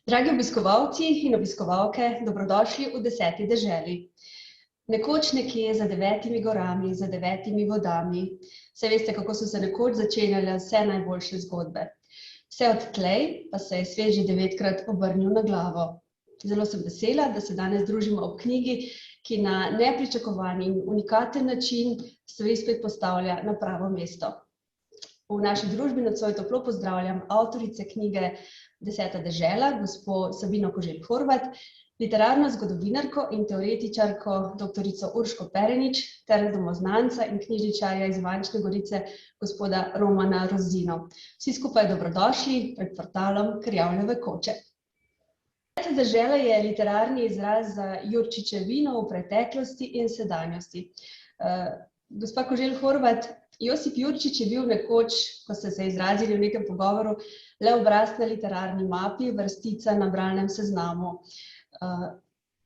Dragi obiskovalci in obiskovalke, dobrodošli v 10. deželi. Nekoč nekje za 9 gorami, za 9 vodami, saj veste, kako so se nekoč začenjale vse najboljše zgodbe. Vse odtlej pa se je svet že 9-krat obrnil na glavo. Zelo sem vesela, da se danes družimo ob knjigi, ki na nepričakovan in unikaten način stvari spet postavlja na pravo mesto. V naši družbi nocoj toplo pozdravljam avtorice knjige 10. dežela, gospo Sabino Koželj Horvat, literarno zgodovinarko in teoretičarko doktorico Urško Perenič ter domoznanca in knjižničarja iz Ivančne Gorice, gospoda Romana Rozino. Vsi skupaj dobrodošli pred portalom Krjavljeve koče. 10. dežela je literarni izraz za Jurčičevino v preteklosti in sedanjosti. Gospa Koželj Horvat, Josip Jurčič je bil nekoč, ko ste se izrazili v nekem pogovoru, le obraz na literarni mapi, vrstica na bralnem seznamu.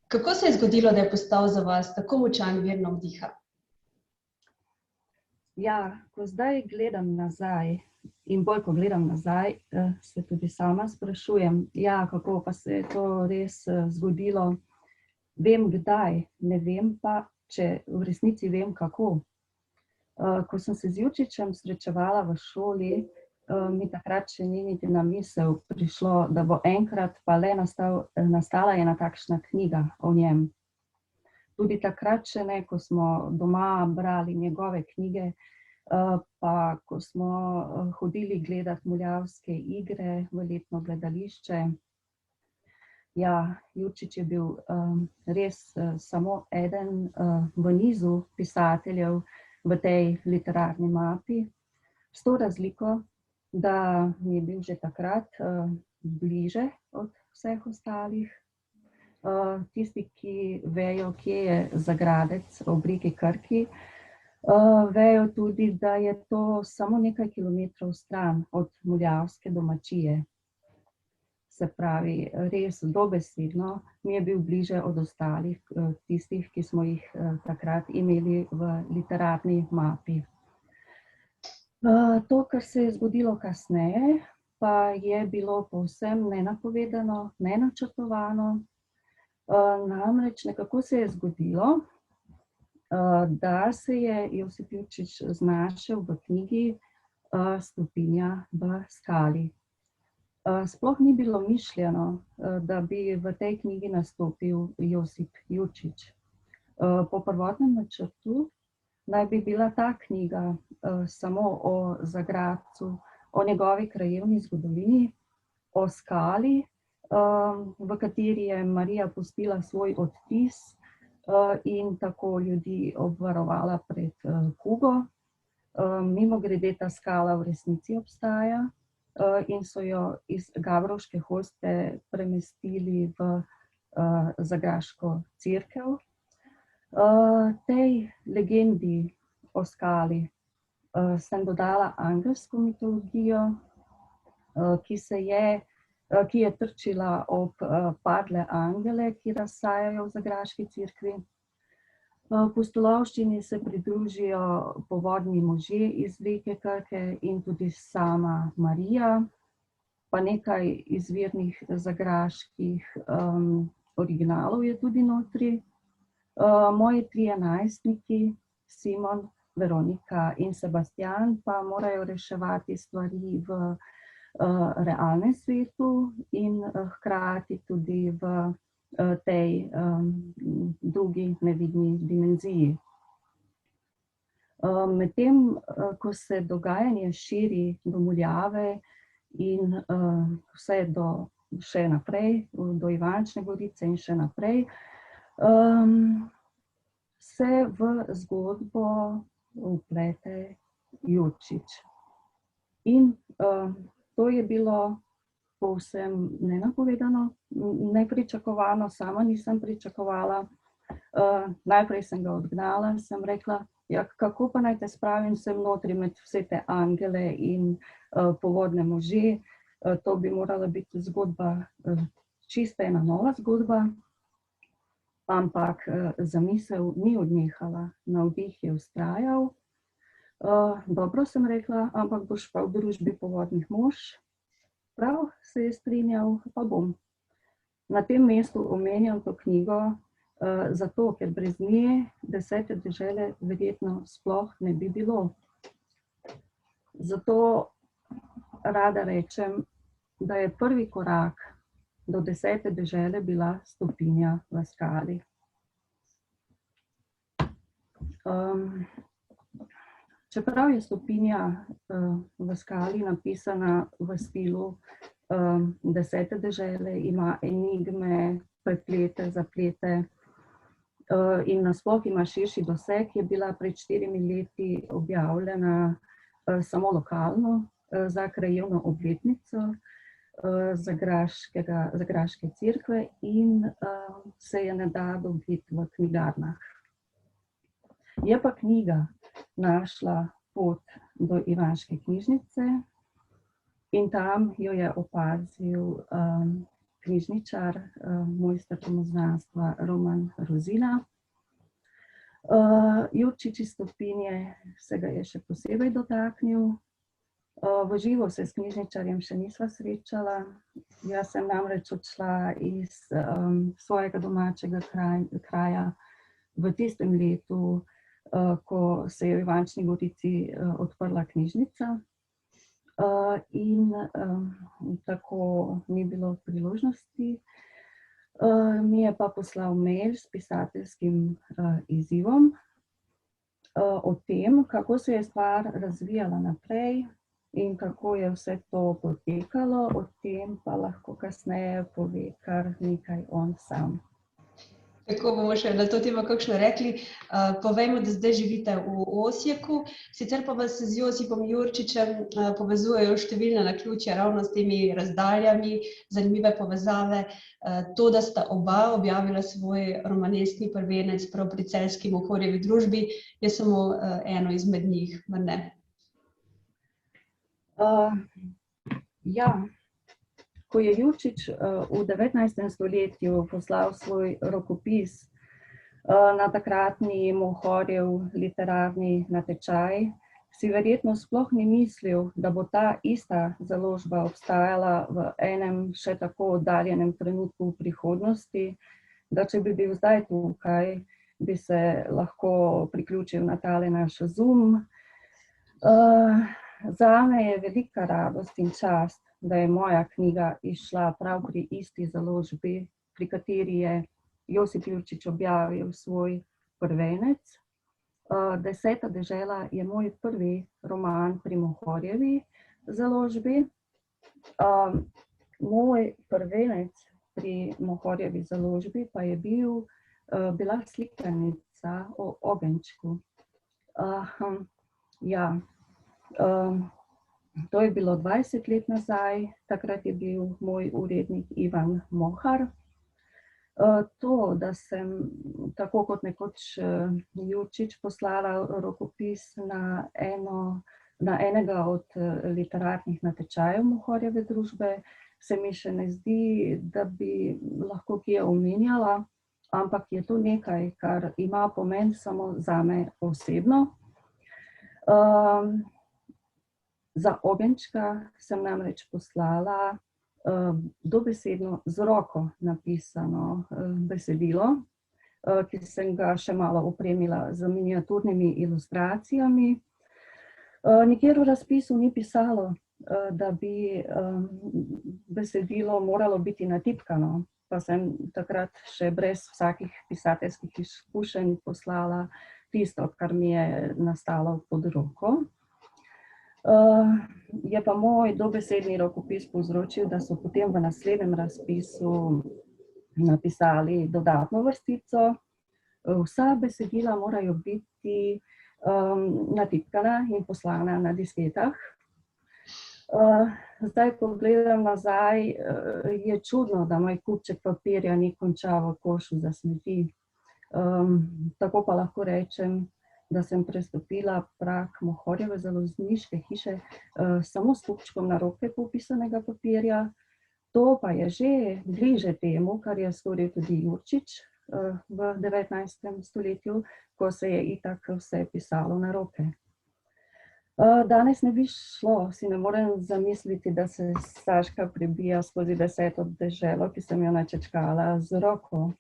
Kako se je zgodilo, da je postal za vas tako močan vir navdiha? Ja, ko zdaj gledam nazaj in bolj ko gledam nazaj, se tudi sama sprašujem, kako pa se je to res zgodilo. Vem kdaj, ne vem pa, če v resnici vem kako. Ko sem se z Jurčičem srečevala v šoli, mi takrat še ni niti na misel prišlo, da bo enkrat pa le nastala ena takšna knjiga o njem. Tudi takrat še ne, ko smo doma brali njegove knjige, pa ko smo hodili gledat Muljavske igre v letno gledališče. Ja, Jurčič je bil res samo eden v nizu pisateljev v tej literarni mapi, s to razliko, da mi je bil že takrat bliže od vseh ostalih. Tisti, ki vejo, kje je Zagradec ob reki Krki, vejo tudi, da je to samo nekaj kilometrov stran od Muljavske domačije. Se pravi, res dobesedno mi je bil bliže od ostalih, tistih, ki smo jih takrat imeli v literarni mapi. To, kar se je zgodilo kasneje, pa je bilo povsem nenapovedano, nenačrtovano. Namreč nekako se je zgodilo, da se je Josip Jurčič znašel v knjigi Stopinja v skali. Sploh ni bilo mišljeno, da bi v tej knjigi nastopil Josip Jurčič. Po prvotnem načrtu naj bi bila ta knjiga samo o Zagradcu, o njegovi krajevni zgodovini, o skali, v kateri je Marija pustila svoj odtis in tako ljudi obvarovala pred kugo. Mimogrede, ta skala v resnici obstaja in so jo iz Gabrovške hoste premestili v Zagaško cerkev. Tej legendi o skali sem dodala angelsko mitologijo, ki je trčila ob padle angele, ki razsajajo v Zagaški cerkvi. Pustolovščini se pridružijo povodni možje iz reke Krke in tudi sama Marija, pa nekaj izvirnih zagráških originalov je tudi notri. Moji trije najstniki, Simon, Veronika in Sebastian, pa morajo reševati stvari v realnem svetu in hkrati tudi v tej drugi nevidni dimenziji. Medtem, ko se dogajanje širi do Muljave in vse še naprej, do Ivančne Gorice in še naprej, se v zgodbo vplete Jurčič. In to je bilo povsem nenapovedano, nepričakovano, sama nisem pričakovala. Najprej sem ga odgnala, sem rekla, kako pa naj te spravim sem notri med vse te angele in povodne može, to bi morala biti zgodba, čista ena nova zgodba, ampak zamisel ni odnehala, navdih je vztrajal. Dobro sem rekla, ampak boš pa v družbi povodnih mož. Prav se je strinjal, pa bom. Na tem mestu omenjam to knjigo zato, ker brez nje 10. dežele verjetno sploh ne bi bilo. Zato rada rečem, da je prvi korak do 10. dežele bila stopinja v skali. Čeprav je stopinja v skali napisana v stilu 10. dežele, ima enigme, preplete, zaplete in nasploh ima širši doseg, je bila pred 4 leti objavljena samo lokalno za krajevno obletnico za Graške cerkve in se je ne da dobiti v knjigarnah. Je pa knjiga našla pot do Ivaške knjižnice in tam jo je opazil knjižničar, mojster pomoznanstva Roman Rozina. Jurčič iz Stopinje se ga je še posebej dotaknil. V živo se s knjižničarjem še nisva srečala. Jaz sem namreč odšla iz svojega domačega kraja v tistem letu, ko se je v Ivančni Gorici odprla knjižnica. In tako ni bilo priložnosti. Mi je pa poslal mail s pisateljskim izzivom o tem, kako se je stvar razvijala naprej in kako je vse to potekalo, o tem pa lahko kasneje pove kar nekaj on sam. Tako bomo še na to temo kakšno rekli. Povejmo, da zdaj živite v Osijeku, sicer pa vas z Josipom Jurčičem povezujejo številne naključja ravno s temi razdaljami, zanimive povezave. To, da sta oba objavila svoj romanesni prvenec prav pri celjski Mohorjevi družbi, je samo eno izmed njih, mar ne? Ja. Ko je Jurčič v 19. stoletju poslal svoj rokopis na takratni Mohorjev literarni natečaj, si verjetno sploh ni mislil, da bo ta ista založba obstajala v enem še tako oddaljenem trenutku v prihodnosti, da če bi bil zdaj tukaj, bi se lahko priključil na tale naš Zoom. Zame je velika radost in čast, da je moja knjiga izšla prav pri isti založbi, pri kateri je Josip Jurčič objavil svoj prvenec. 10. dežela je moj prvi roman pri Mohorjevi založbi. Moj prvenec pri Mohorjevi založbi pa je bila slikanica o ogenjčku. To je bilo 20 let nazaj, takrat je bil moj urednik Ivan Mohar. To, da sem tako kot nekoč Jurčič poslala rokopis na enega od literarnih natečajev Mohorjeve družbe, se mi še ne zdi, da bi lahko kje omenjala, ampak je to nekaj, kar ima pomen samo zame osebno. Za ogenjčka sem namreč poslala dobesedno z roko napisano besedilo, ki sem ga še malo opremila z miniaturnimi ilustracijami. Nikjer v razpisu ni pisalo, da bi besedilo moralo biti natipkano, pa sem takrat še brez vsakih pisateljskih izkušenj poslala tisto, kar mi je nastalo pod roko. Je pa moj dobesedni rokopis povzročil, da so potem v naslednjem razpisu napisali dodatno vrstico. Vsa besedila morajo biti natipkana in poslana na disketah. Zdaj, ko gledam nazaj, je čudno, da moj kupček papirja ni končal v košu za smeti. Tako pa lahko rečem, da sem prestopila prag Mohorjeve založniške hiše samo s kupčkom na roke popisanega papirja. To pa je že bliže temu, kar je storil tudi Jurčič v 19. stoletju, ko se je itak vse pisalo na roke. Danes ne bi šlo, si ne morem zamisliti, da se Saška prebija skozi 10. deželo, ki sem jo načečkala z roko.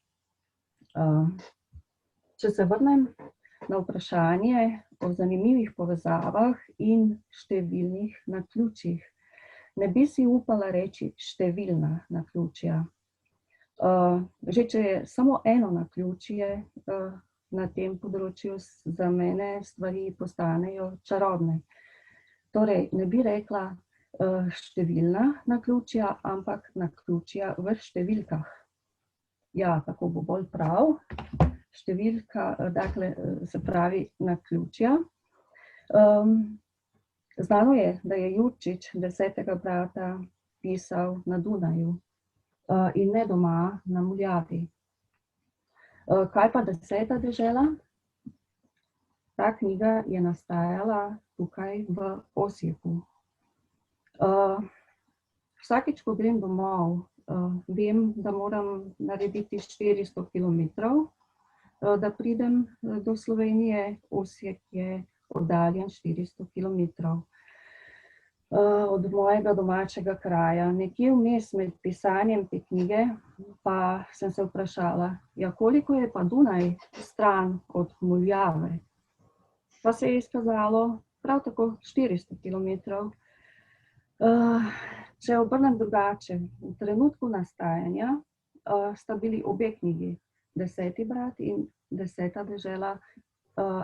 Če se vrnem na vprašanje o zanimivih povezavah in številnih naključjih, ne bi si upala reči številna naključja. Že če je samo eno naključje, na tem področju za mene stvari postanejo čarobne. Torej, ne bi rekla številna naključja, ampak naključja v številkah. Ja, tako bo bolj prav. Številka, dakle, se pravi naključja. Znano je, da je Jurčič 10. brata pisal na Dunaju in ne doma na Muljavi. Kaj pa 10. dežela? Ta knjiga je nastajala tukaj v Osijeku. Vsakič, ko grem domov, vem, da moram narediti 400 kilometrov, da pridem do Slovenije. Osijek je oddaljen 400 kilometrov od mojega domačega kraja. Nekje vmes med pisanjem te knjige pa sem se vprašala, ja, koliko je pa Dunaj stran od Muljave? Pa se je izkazalo prav tako 400 kilometrov. Če obrnem drugače, v trenutku nastajanja sta bili obe knjigi, 10. brat in 10. dežela,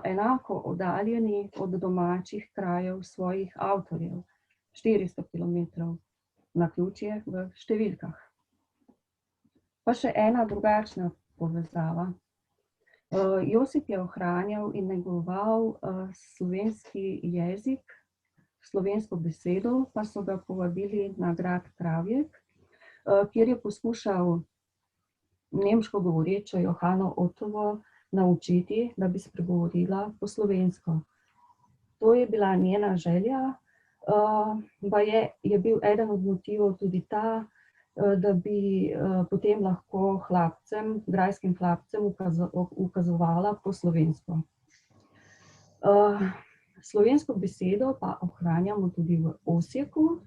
enako oddaljeni od domačih krajev svojih avtorjev. 400 kilometrov, naključje v številkah. Pa še ena drugačna povezava. Josip je ohranjal in negoval slovenski jezik, slovensko besedo, pa so ga povabili na grad Kravjek, kjer je poskušal nemško govorečo Johano Ottovo naučiti, da bi spregovorila po slovensko. To je bila njena želja. Je bil eden od motivov tudi ta, da bi potem lahko hlapcem, grajskim hlapcem ukazovala po slovensko. Slovensko besedo pa ohranjamo tudi v Osijeku.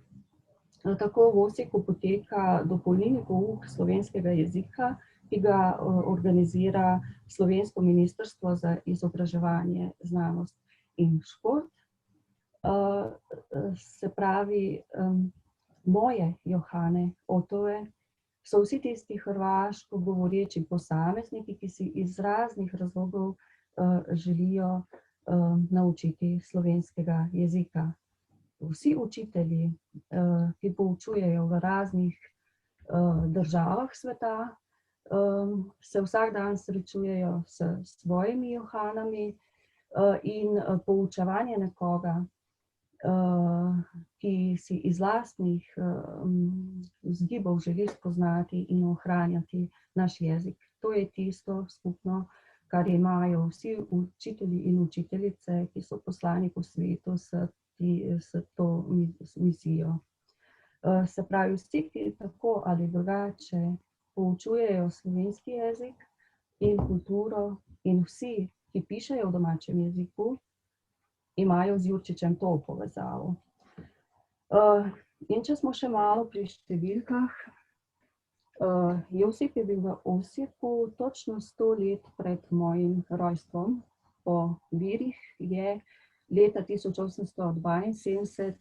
Tako v Osijeku poteka dopolnilni pouk slovenskega jezika, ki ga organizira Slovensko ministrstvo za izobraževanje, znanost in šport. Se pravi, moje Johane Ottove so vsi tisti hrvaško govoreči posamezniki, ki si iz raznih razlogov želijo naučiti slovenskega jezika. Vsi učitelji, ki poučujejo v raznih državah sveta, se vsak dan srečujejo s svojimi Johanami in poučevanje nekoga, ki si iz lastnih vzgibov želi spoznati in ohranjati naš jezik. To je tisto skupno, kar imajo vsi učitelji in učiteljice, ki so poslani po svetu s to misijo. Se pravi, vsi, ki tako ali drugače poučujejo slovenski jezik in kulturo, in vsi, ki pišejo v domačem jeziku, imajo z Jurčičem to povezavo. In če smo še malo pri številkah, Josip je bil v Osijeku točno 100 let pred mojim rojstvom. Po virih je leta 1872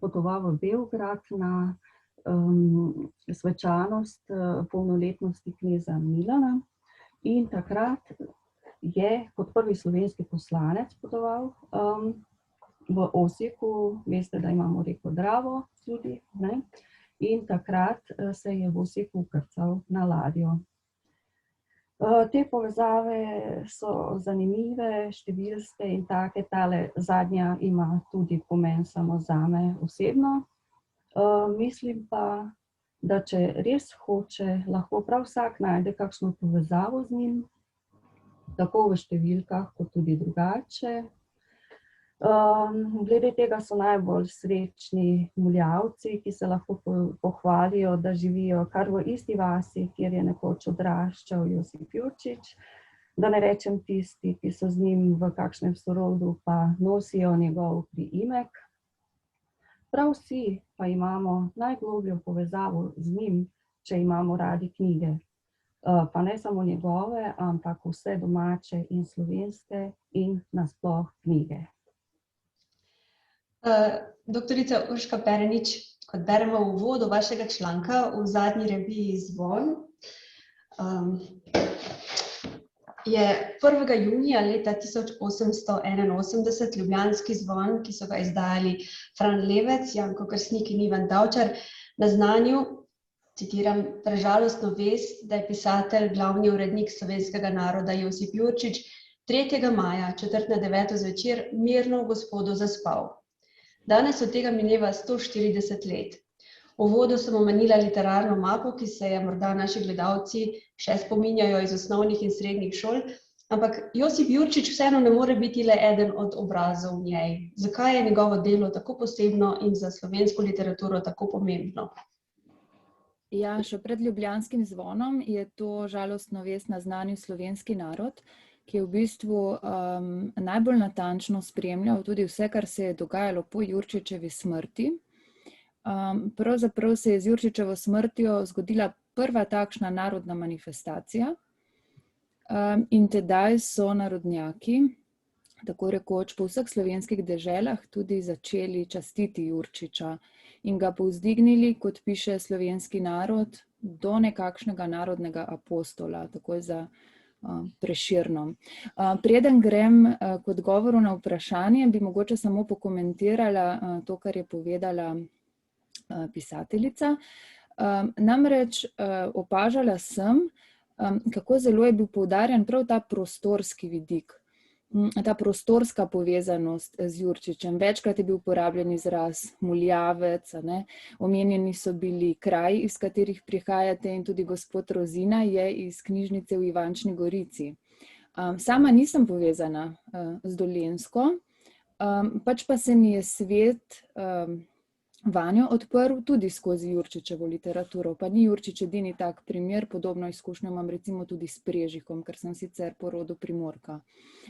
potoval v Beograd na svečanost polnoletnosti kneza Milana in takrat je kot prvi slovenski poslanec potoval v Osijeku. Veste, da imamo reko Dravo tudi, ne? In takrat se je v Osijeku vkrcal na ladjo. Te povezave so zanimive, številske in take. Tale zadnja ima tudi pomen samo zame osebno. Mislim pa, da če res hoče, lahko prav vsak najde kakšno povezavo z njim, tako v številkah, kot tudi drugače. Glede tega so najbolj srečni Muljavci, ki se lahko pohvalijo, da živijo kar v isti vasi, kjer je nekoč odraščal Josip Jurčič. Da ne rečem tisti, ki so z njim v kakšnem sorodu, pa nosijo njegov priimek. Prav vsi pa imamo najglobljo povezavo z njim, če imamo radi knjige. Pa ne samo njegove, ampak vse domače in slovenske in nasploh knjige. Doktorica Urška Perenič, kot beremo v uvodu vašega članka v zadnji reviji Zvon, je 1. junija leta 1881 ljubljanski Zvon, ki so ga izdajali Fran Levec, Janko Kersnik in Ivan Tavčar, naznanil, citiram, prežalostno vest, da je pisatelj, glavni urednik Slovenskega naroda Josip Jurčič 3. maja, 8:45 zvečer, mirno v Gospodu zaspal. Danes od tega mineva 140 let. V uvodu sem omenila literarno mapo, ki se je morda naši gledalci še spominjajo iz osnovnih in srednjih šol, ampak Josip Jurčič vseeno ne more biti le eden od obrazov v njej. Zakaj je njegovo delo tako posebno in za slovensko literaturo tako pomembno? Ja, še pred ljubljanskim Zvonom je to žalostno vest naznanil slovenski narod, ki je v bistvu najbolj natančno spremljal tudi vse, kar se je dogajalo po Jurčičevi smrti. Pravzaprav se je z Jurčičevo smrtjo zgodila prva takšna narodna manifestacija in tedaj so narodnjaki, tako rekoč po vseh slovenskih deželah, tudi začeli častiti Jurčiča in ga povzdignili, kot piše slovenski narod, do nekakšnega narodnega apostola, takoj za Prešernom. Preden grem k odgovoru na vprašanje, bi mogoče samo pokomentirala to, kar je povedala pisateljica. Namreč opažala sem, kako zelo je bil poudarjen prav ta prostorski vidik, ta prostorska povezanost z Jurčičem. Večkrat je bil uporabljen izraz muljavec, omenjeni so bili kraji, iz katerih prihajate, in tudi gospod Rozina je iz knjižnice v Ivančni Gorici. Sama nisem povezana z Dolenjsko, pač pa se mi je svet vanjo odprl tudi skozi Jurčičevo literaturo. Pa ni Jurčič edini tak primer, podobno izkušnjo imam recimo tudi s Prežikom, ker sem sicer po rodu Primorka.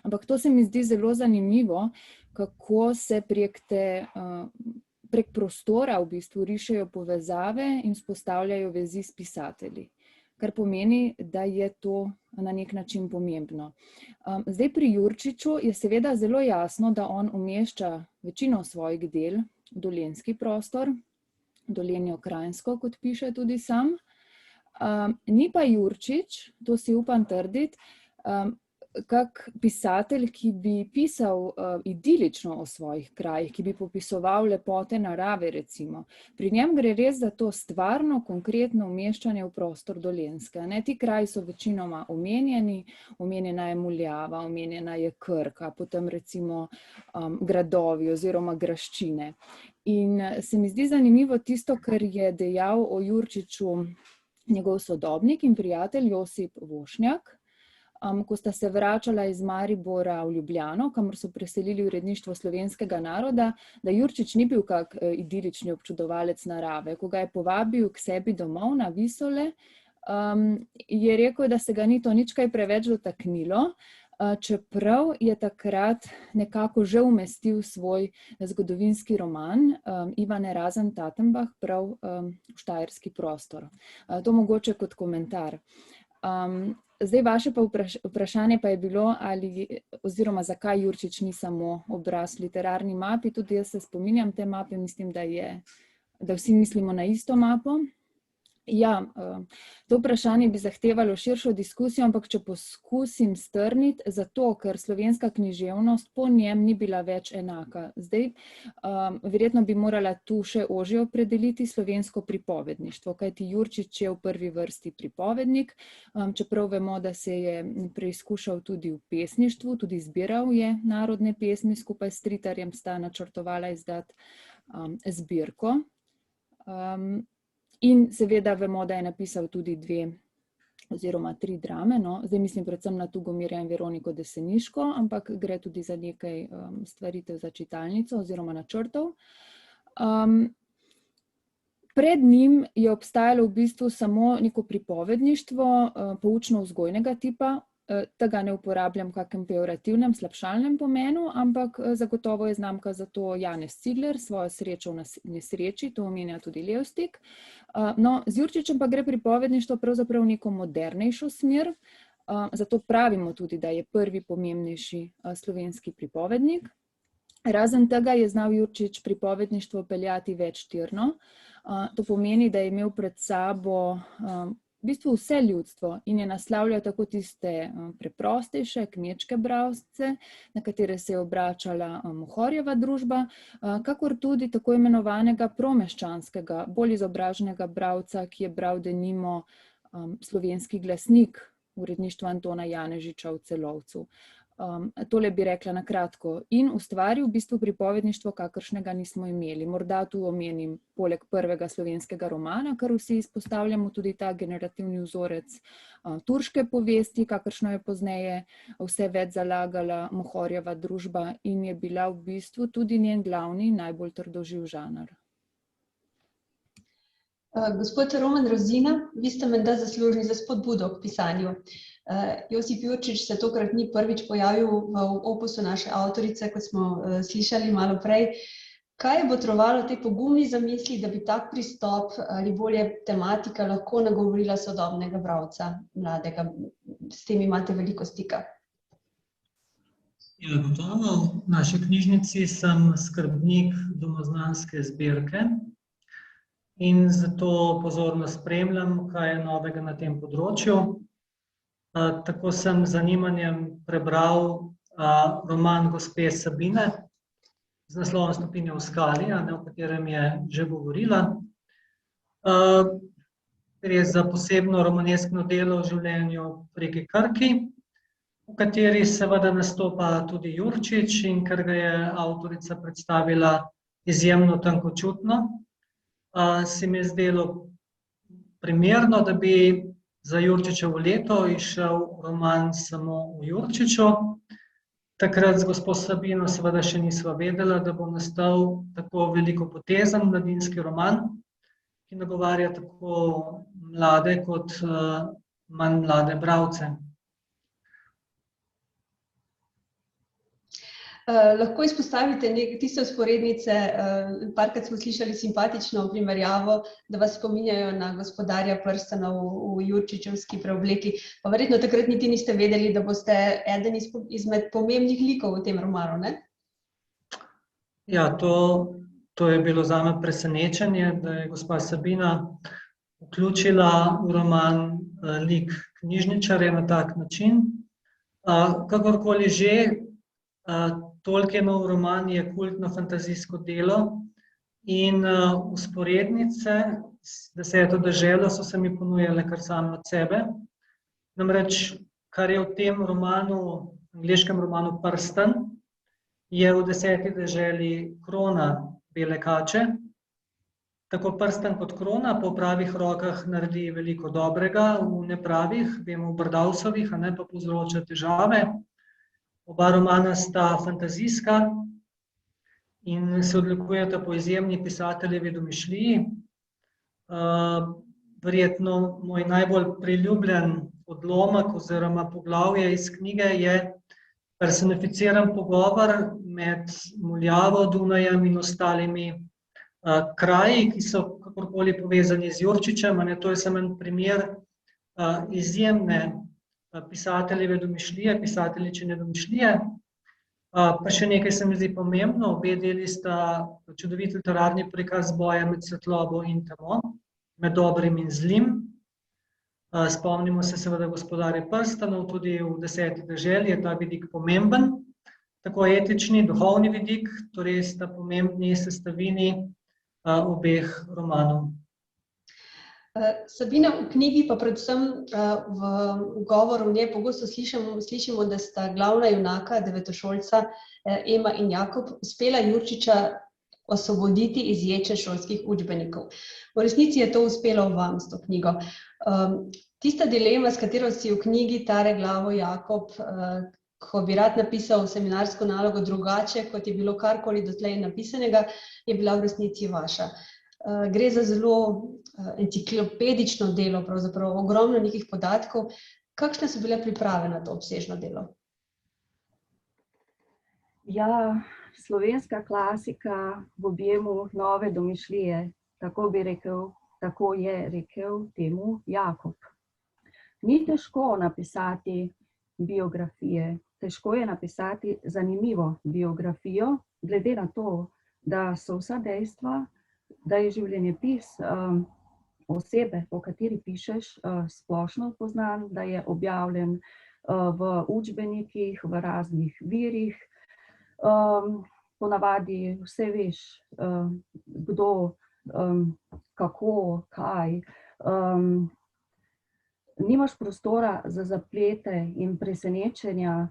Ampak to se mi zdi zelo zanimivo, kako se prek prostora v bistvu rišejo povezave in vzpostavljajo vezi s pisatelji, kar pomeni, da je to na nek način pomembno. Zdaj pri Jurčiču je seveda zelo jasno, da on umešča večino svojih del v dolenjski prostor, Dolenjo-Kranjsko, kot piše tudi sam. Ni pa Jurčič, to si upam trditi, kak pisatelj, ki bi pisal idilično o svojih krajih, ki bi popisoval lepote narave recimo. Pri njem gre res za to stvarno, konkretno umeščanje v prostor Dolenjske. Ti kraji so večinoma omenjeni, omenjena je Muljava, omenjena je Krka, potem recimo gradovi oziroma graščine. In se mi zdi zanimivo tisto, kar je dejal o Jurčiču njegov sodobnik in prijatelj Josip Vošnjak, ko sta se vračala iz Maribora v Ljubljano, kamor so preselili uredništvo Slovenskega naroda, da Jurčič ni bil kak idilični občudovalec narave. Ko ga je povabil k sebi domov na Visole, je rekel, da se ga ni to nič kaj preveč dotaknilo, čeprav je takrat nekako že umestil svoj zgodovinski roman Ivan Erazem Tatenbach prav v štajerski prostor. To mogoče kot komentar. Zdaj vaše vprašanje pa je bilo, oziroma zakaj Jurčič ni samo obraz literarni mapi. Tudi jaz se spominjam te mape, mislim, da vsi mislimo na isto mapo. Ja, to vprašanje bi zahtevalo širšo diskusijo, ampak če poskusim strniti, zato ker slovenska književnost po njem ni bila več enaka. Zdaj, verjetno bi morala tu še ožje opredeliti slovensko pripovedništvo, kajti Jurčič je v prvi vrsti pripovednik, čeprav vemo, da se je preizkušal tudi v pesništvu, tudi zbiral je narodne pesmi, skupaj s Stritarjem sta načrtovala izdati zbirko. In seveda vemo, da je napisal tudi 2 oziroma 3 drame. Zdaj mislim predvsem na Tugomirja in Veroniko Deseniško, ampak gre tudi za nekaj stvaritev za čitalnico oziroma načrtov. Pred njim je obstajalo v bistvu samo neko pripovedništvo poučno-vzgojnega tipa, tega ne uporabljam v kakem pejorativnem, slabšalnem pomenu, ampak zagotovo je znamka za to Janez Cigler, svojo srečo v nesreči, to omenja tudi Levstik. No, z Jurčičem pa gre pripovedništvo pravzaprav v neko modernejšo smer, zato pravimo tudi, da je prvi pomembnejši slovenski pripovednik. Razen tega je znal Jurčič pripovedništvo peljati večtirno. To pomeni, da je imel pred sabo v bistvu vse ljudstvo in je naslavljal tako tiste preprostejše kmečke bralce, na katere se je obračala Mohorjeva družba, kakor tudi tako imenovanega promeščanskega, bolj izobraženega bralca, ki je bral denimo Slovenski glasnik, uredništva Antona Janežiča v Celovcu. Tole bi rekla na kratko. In ustvaril v bistvu pripovedništvo, kakršnega nismo imeli. Morda tu omenim poleg prvega slovenskega romana, kar vsi izpostavljamo, tudi ta generativni vzorec turške povesti, kakršno je pozneje vse več zalagala Mohorjeva družba in je bila v bistvu tudi njen glavni, najbolj trdoživ žanr. Gospod Roman Rozina, vi ste menda zaslužni za spodbudo k pisanju. Josip Jurčič se tokrat ni prvič pojavil v opusu naše avtorice, kot smo slišali malo prej. Kaj je botrovalo tej pogumni zamisli, da bi tak pristop ali bolje tematika lahko nagovorila sodobnega bralca, mladega? S tem imate veliko stika. Ja, gotovo. V naši knjižnici sem skrbnik domoznanske zbirke in zato pozorno spremljam, kaj je novega na tem področju. Tako sem z zanimanjem prebral roman gospe Sabine z naslovom Stopinje v skali, o katerem je že govorila. Gre za posebno romaneskno delo v življenju v reki Krki, v kateri seveda nastopa tudi Jurčič in ker ga je avtorica predstavila izjemno tankočutno, se mi je zdelo primerno, da bi za Jurčičevo leto izšel roman samo v Jurčiču. Takrat z gospo Sabino seveda še nisva vedela, da bo nastal tako velikopotezen mladinski roman, ki nagovarja tako mlade kot manj mlade bralce. Lahko izpostavite tiste vzporednice, parkrat smo slišali simpatično primerjavo, da vas spominjajo na Gospodarja prstanov v Jurčičevski preobleki, pa verjetno takrat niti niste vedeli, da boste eden izmed pomembnih likov v tem romanu, ne? Ja, to je bilo zame presenečenje, da je gospa Sabina vključila v roman lik knjižničarja na tak način. Kakorkoli že, Tolkienov roman je kultno fantazijsko delo in vzporednice z Deseto deželo so se mi ponujale kar same od sebe. Namreč, kar je v tem romanu, angleškem romanu Prstan, je v Deseti deželi krona bele kače. Tako Prstan kot krona po pravih rokah naredi veliko dobrega, v nepravih, vemo v Brdavsovih, pa povzroča težave. Oba romana sta fantazijska in se odlikujeta po izjemni pisateljevi domišljiji. Verjetno moj najbolj priljubljen odlomek oziroma poglavje iz knjige je personificiran pogovor med Muljavo, Dunajem in ostalimi kraji, ki so kakorkoli povezani z Jurčičem. To je samo en primer izjemne pisateljeve domišljije, pisateljičine domišljije. Pa še nekaj se mi zdi pomembno, obe deli sta čudovit literarni prikaz boja med svetlobo in temo, med dobrim in zlim. Spomnimo se seveda Gospodarja prstanov, tudi v Deseti deželi je ta vidik pomemben, tako etični, duhovni vidik, torej sta pomembni sestavini obeh romanov. Sabina, v knjigi pa predvsem v govoru v njej pogosto slišimo, da sta glavna junaka, devetošolca Ema in Jakob, uspela Jurčiča osvoboditi iz ječe šolskih učbenikov. V resnici je to uspelo vam s to knjigo. Tista dilema, s katero si v knjigi tare glavo Jakob, ko bi rad napisal seminarsko nalogo drugače, kot je bilo karkoli dotlej napisanega, je bila v resnici vaša. Gre za zelo enciklopedično delo, pravzaprav ogromno nekih podatkov. Kakšne so bile priprave na to obsežno delo? Ja, slovenska klasika v objemu nove domišljije, tako bi rekel, tako je rekel temu Jakob. Ni težko napisati biografije, težko je napisati zanimivo biografijo, glede na to, da so vsa dejstva, da je življenjepis osebe, o kateri pišeš, splošno poznan, da je objavljen v učbenikih, v raznih virih. Ponavadi vse veš, kdo, kako, kaj. Nimaš prostora za zaplete in presenečenja,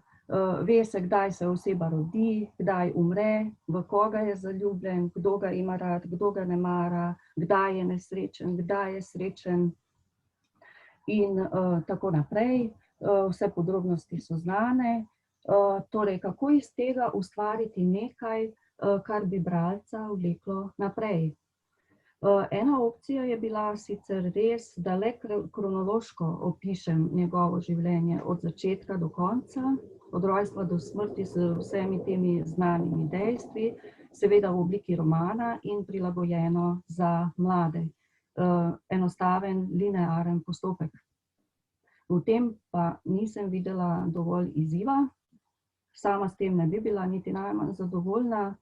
ve se, kdaj se oseba rodi, kdaj umre, v koga je zaljubljen, kdo ga ima rad, kdo ga ne mara, kdaj je nesrečen, kdaj je srečen in tako naprej. Vse podrobnosti so znane. Torej, kako iz tega ustvariti nekaj, kar bi bralca vleklo naprej. Ena opcija je bila sicer res, da le kronološko opišem njegovo življenje od začetka do konca, od rojstva do smrti s vsemi temi znanimi dejstvi, seveda v obliki romana in prilagojeno za mlade. Enostaven, linearen postopek. V tem pa nisem videla dovolj izziva, sama s tem ne bi bila niti najmanj zadovoljna.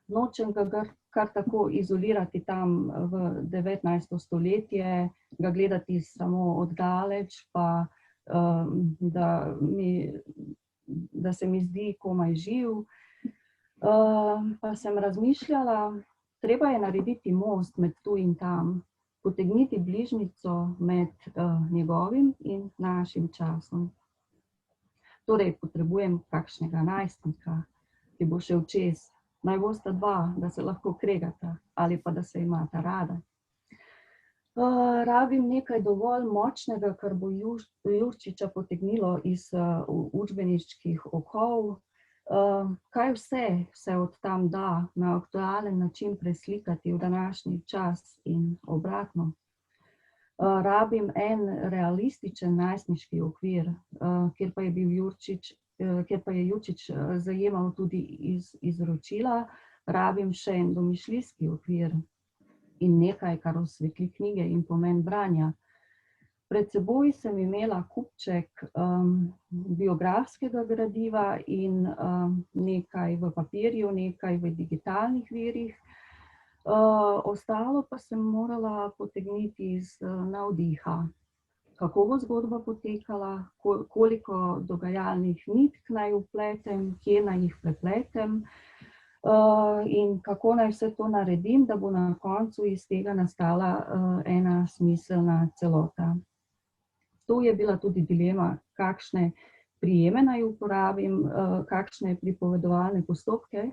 Nočem ga kar tako izolirati tam v 19. stoletje, ga gledati samo oddaleč, pa da se mi zdi komaj živ. Pa sem razmišljala, treba je narediti most med tu in tam, potegniti bližnjico med njegovim in našim časom. Torej, potrebujem kakšnega najstnika, ki bo šel čez. Naj bosta dva, da se lahko kregata ali pa da se imata rada. Rabim nekaj dovolj močnega, kar bo Jurčiča potegnilo iz učbeniških okov. Kaj vse se od tam da na aktualen način preslikati v današnji čas in obratno. Rabim en realističen najstniški okvir, kjer pa je Jurčič zajemal tudi izročila, rabim še en domišljijski okvir in nekaj, kar osvetli knjige in pomen branja. Pred seboj sem imela kupček biografskega gradiva in nekaj v papirju, nekaj v digitalnih virih. Ostalo pa sem morala potegniti iz navdiha. Kako bo zgodba potekala, koliko dogajalnih nitk naj vpletem, kje naj jih prepletem in kako naj vse to naredim, da bo na koncu iz tega nastala ena smiselna celota. To je bila tudi dilema, kakšne prijeme naj uporabim, kakšne pripovedovalne postopke,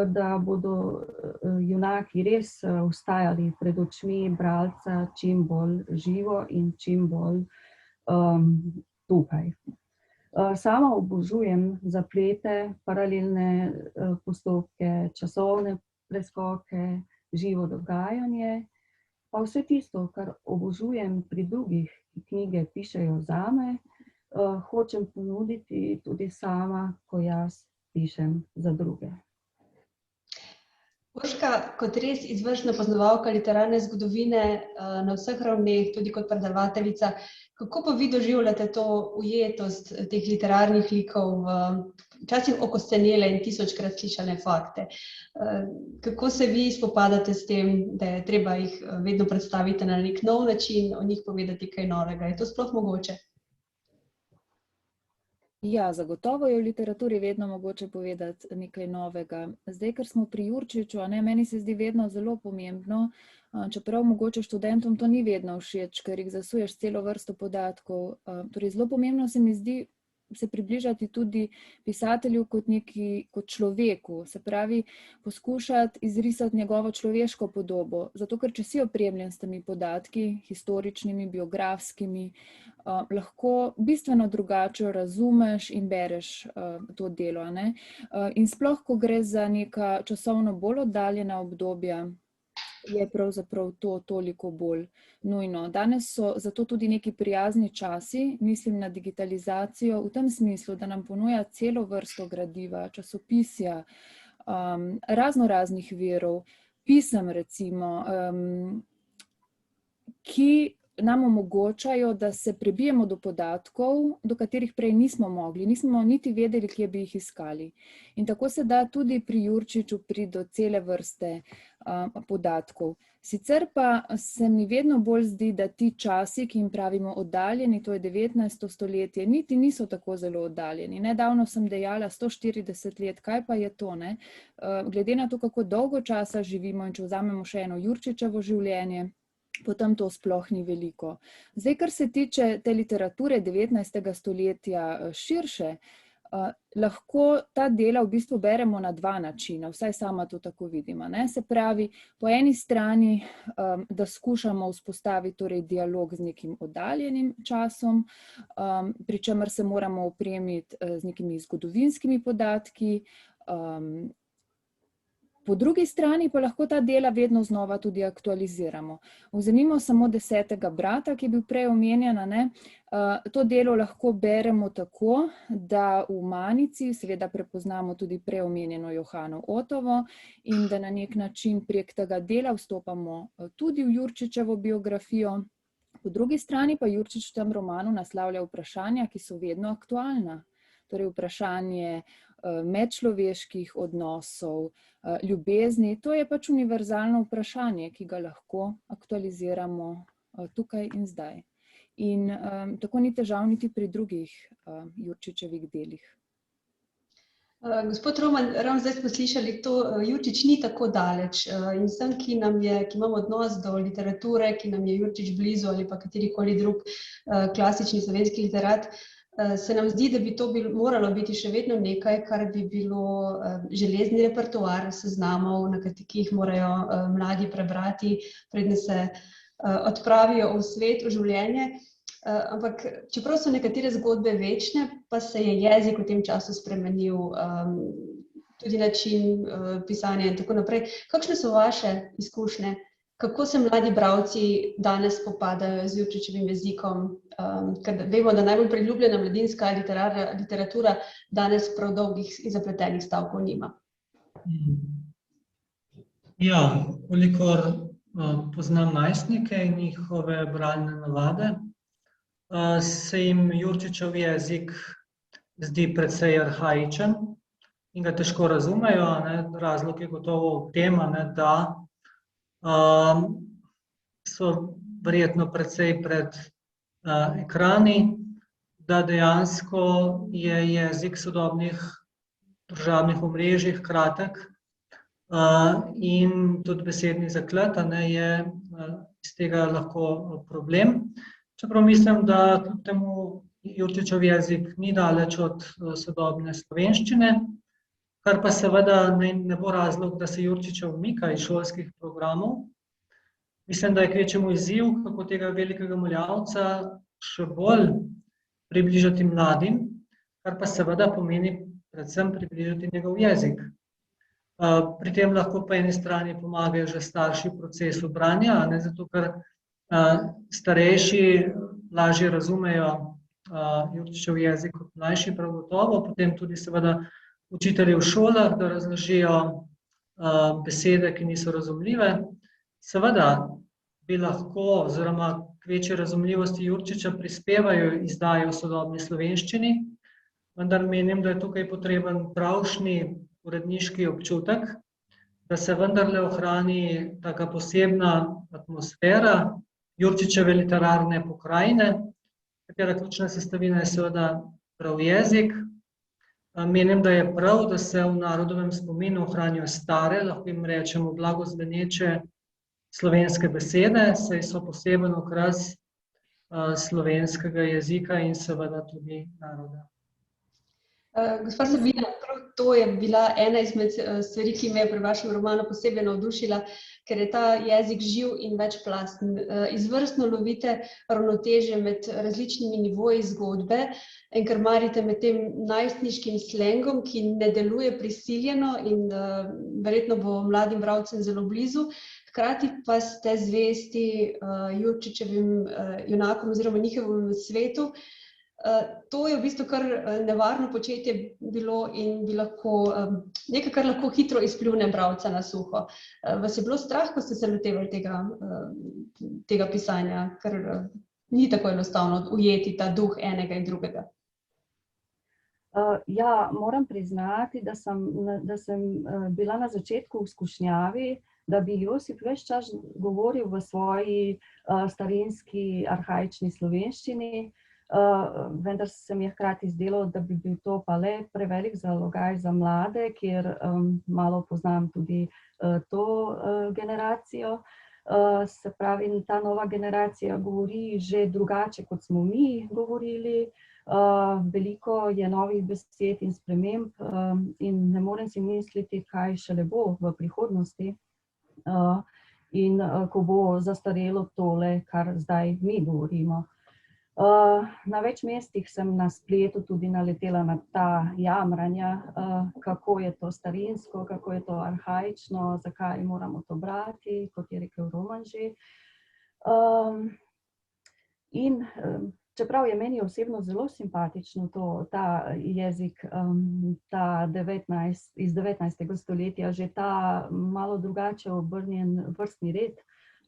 da bodo junaki res ostajali pred očmi bralca čim bolj živo in čim bolj tukaj. Sama obožujem zaplete, paralelne postopke, časovne preskoke, živo dogajanje, pa vse tisto, kar obožujem pri drugih, ki knjige pišejo zame, hočem ponuditi tudi sama, ko jaz pišem za druge. Urška, kot res izvrstna poznavalka literarne zgodovine na vseh ravneh, tudi kot predavateljica, kako pa vi doživljate to ujetost teh literarnih likov v včasih okostenele in tisočkrat slišane fakte? Kako se vi spopadate s tem, da je treba jih vedno predstaviti na nek nov način, o njih povedati kaj novega? Je to sploh mogoče? Ja, zagotovo je v literaturi vedno mogoče povedati nekaj novega. Zdaj, ker smo pri Jurčiču, meni se zdi vedno zelo pomembno, čeprav mogoče študentom to ni vedno všeč, ker jih zasuješ celo vrsto podatkov. Torej, zelo pomembno se mi zdi se približati tudi pisatelju kot človeku, se pravi poskušati izrisati njegovo človeško podobo, zato ker če si opremljen s temi podatki, historičnimi, biografskimi, lahko bistveno drugače razumeš in bereš to delo, ne? In sploh, ko gre za neka časovno bolj oddaljena obdobja, je pravzaprav to toliko bolj nujno. Danes so zato tudi neki prijazni časi, mislim na digitalizacijo v tem smislu, da nam ponuja celo vrsto gradiva, časopisja, raznih virov, pisem recimo, ki nam omogočajo, da se prebijemo do podatkov, do katerih prej nismo mogli, nismo niti vedeli, kje bi jih iskali. In tako se da tudi pri Jurčiču priti do cele vrste podatkov. Sicer pa se mi vedno bolj zdi, da ti časi, ki jim pravimo oddaljeni, to je 19. stoletje, niti niso tako zelo oddaljeni. Nedavno sem dejala 140 let, kaj pa je to, ne? Glede na to, kako dolgo časa živimo in če vzamemo še eno Jurčičevo življenje, potem to sploh ni veliko. Zdaj, kar se tiče te literature 19. stoletja širše, lahko ta dela v bistvu beremo na dva načina, vsaj sama to tako vidim, ne? Se pravi, po eni strani, da skušamo vzpostaviti torej dialog z nekim oddaljenim časom, pri čemer se moramo opremiti z nekimi zgodovinskimi podatki, po drugi strani pa lahko ta dela vedno znova tudi aktualiziramo. Vzemimo samo 10. brata, ki je bil prej omenjena, ne? To delo lahko beremo tako, da v Manici seveda prepoznamo tudi prej omenjeno Johano Otovo in da na nek način prek tega dela vstopamo tudi v Jurčičevo biografijo. Po drugi strani pa Jurčič v tem romanu naslavlja vprašanja, ki so vedno aktualna. Torej vprašanje medčloveških odnosov, ljubezni, to je pač univerzalno vprašanje, ki ga lahko aktualiziramo tukaj in zdaj. In tako ni težav niti pri drugih Jurčičevih delih. Gospod Roman, ravno zdaj smo slišali to, Jurčič ni tako daleč in vsem, ki imamo odnos do literature, ki nam je Jurčič blizu ali pa katerikoli drug klasični slovenski literat, se nam zdi, da bi to moralo biti še vedno nekaj, kar bi bilo železni repertoar seznamov, ki jih morajo mladi prebrati, preden se odpravijo v svet, v življenje. Ampak čeprav so nekatere zgodbe večne, pa se je jezik v tem času spremenil, tudi način pisanja in tako naprej. Kakšne so vaše izkušnje? Kako se mladi bralci danes spopadajo z Jurčičevim jezikom? Ker vemo, da najbolj priljubljena mladinska literatura danes prav dolgih in zapletenih stavkov nima. Ja, kolikor poznam najstnike in njihove bralne navade, se jim Jurčičev jezik zdi precej arhaičen in ga težko razumejo, ne? Razlog je gotovo v tem, da so verjetno precej pred ekrani, da dejansko je jezik sodobnih družabnih omrežij kratek in tudi besedni zaklet je iz tega lahko problem. Čeprav mislim, da kljub temu Jurčičev jezik ni daleč od sodobne slovenščine, kar pa seveda ne bo razlog, da se Jurčičev umika iz šolskih programov. Mislim, da je kvečjemu izziv, kako tega velikega muljavca še bolj približati mladim, kar pa seveda pomeni predvsem približati njegov jezik. Pri tem lahko po eni strani pomagajo že starši v procesu branja, zato ker starejši lažje razumejo Jurčičev jezik kot mlajši, prav gotovo, potem tudi seveda učitelji v šolah, da razložijo besede, ki niso razumljive. Seveda bi lahko, oziroma k večji razumljivosti Jurčiča prispevajo izdaje v sodobni slovenščini, vendar menim, da je tukaj potreben pravšnji uredniški občutek, da se vendarle ohrani taka posebna atmosfera Jurčičeve literarne pokrajine, katera ključna sestavina je seveda prav jezik. Menim, da je prav, da se v narodovem spominu ohranijo stare, lahko jim rečemo blagozveneče slovenske besede, saj so poseben okras slovenskega jezika in seveda tudi naroda. Gospa Sabina, prav to je bila ena izmed stvari, ki me je pri vašem romanu posebej navdušila, ker je ta jezik živ in večplasten. Izvrstno lovite ravnotežje med različnimi nivoji zgodbe in krmarite med tem najstniškim slengom, ki ne deluje prisiljeno in verjetno bo mladim bralcem zelo blizu. hkrati pa ste zvesti Jurčičevim junakom oziroma njihovemu svetu. To je v bistvu kar nevarno početje bilo in bi lahko nekaj, kar lahko hitro izpljune bralca na suho. Vas je bilo strah, ko ste se lotevali tega pisanja, ker ni tako enostavno ujeti ta duh enega in drugega? Ja, moram priznati, da sem bila na začetku v skušnjavi, da bi Josip ves čas govoril v svoji starinski, arhaični slovenščini, vendar se mi je hkrati zdelo, da bi bil to pa le prevelik zalogaj za mlade, kjer malo poznam tudi to generacijo. Se pravi, ta nova generacija govori že drugače, kot smo mi govorili. Veliko je novih besed in sprememb in ne morem si misliti, kaj šele bo v prihodnosti in ko bo zastarelo tole, kar zdaj mi govorimo. Na več mestih sem na spletu tudi naletela na ta jamranja, kako je to starinsko, kako je to arhaično, zakaj moramo to brati, kot je rekel Roman že. In čeprav je meni osebno zelo simpatično ta jezik iz 19. stoletja, že ta malo drugače obrnjen vrstni red,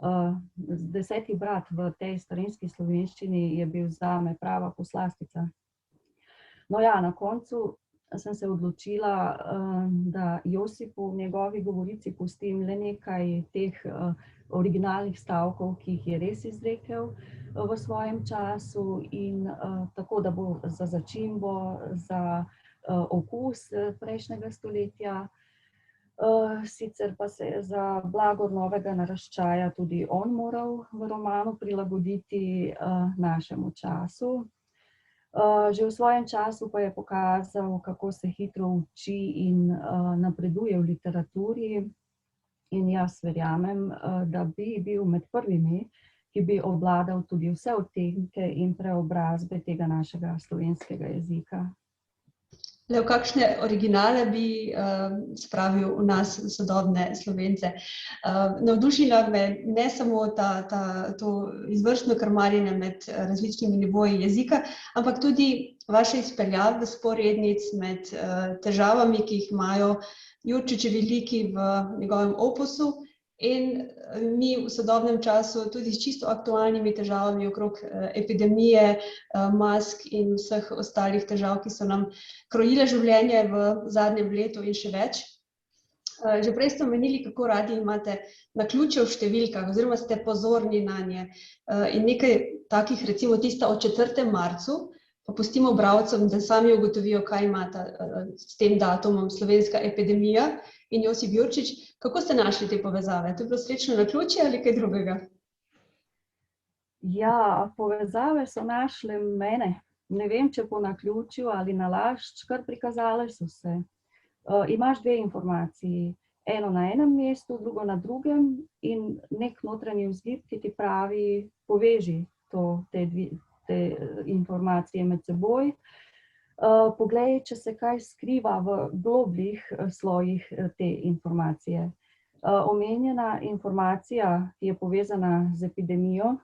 10. brat v tej starinski slovenščini je bil zame prava poslastica. No ja, na koncu sem se odločila, da Josipu v njegovi govorici pustim le nekaj teh originalnih stavkov, ki jih je res izrekel v svojem času in tako, da bo za začimbo, za okus prejšnjega stoletja. Sicer pa se je za blagor novega naraščaja tudi on moral v romanu prilagoditi našemu času. Že v svojem času pa je pokazal, kako se hitro uči in napreduje v literaturi. In jaz verjamem, da bi bil med prvimi, ki bi obvladal tudi vse odtenke in preobrazbe tega našega slovenskega jezika. V kakšne originale bi spravil v nas sodobne Slovence? Navdušila me ne samo to izvrstno krmarjenje med različnimi nivoji jezika, ampak tudi vaše izpeljave vzporednic med težavami, ki jih imajo Jurčičevi liki v njegovem opusu in mi v sodobnem času tudi s čisto aktualnimi težavami okrog epidemije, mask in vseh ostalih težav, ki so nam krojile življenje v zadnjem letu in še več. Že prej ste omenili, kako radi imate naključje v številkah oziroma ste pozorni nanje. In nekaj takih, recimo tista o 4. marcu, pa pustimo bralcem, da sami ugotovijo, kaj imata s tem datumom slovenska epidemija in Josip Jurčič. Kako ste našli te povezave? To je bilo srečno naključje ali kaj drugega? Ja, povezave so našle mene. Ne vem, če po naključju ali nalašč, kar prikazale so se. Imaš dve informaciji, eno na enem mestu, drugo na drugem in nek notranji vzgib, ki ti pravi, poveži te informacije med seboj. Poglej, če se kaj skriva v globljih slojih te informacije. Omenjena informacija, ki je povezana z epidemijo,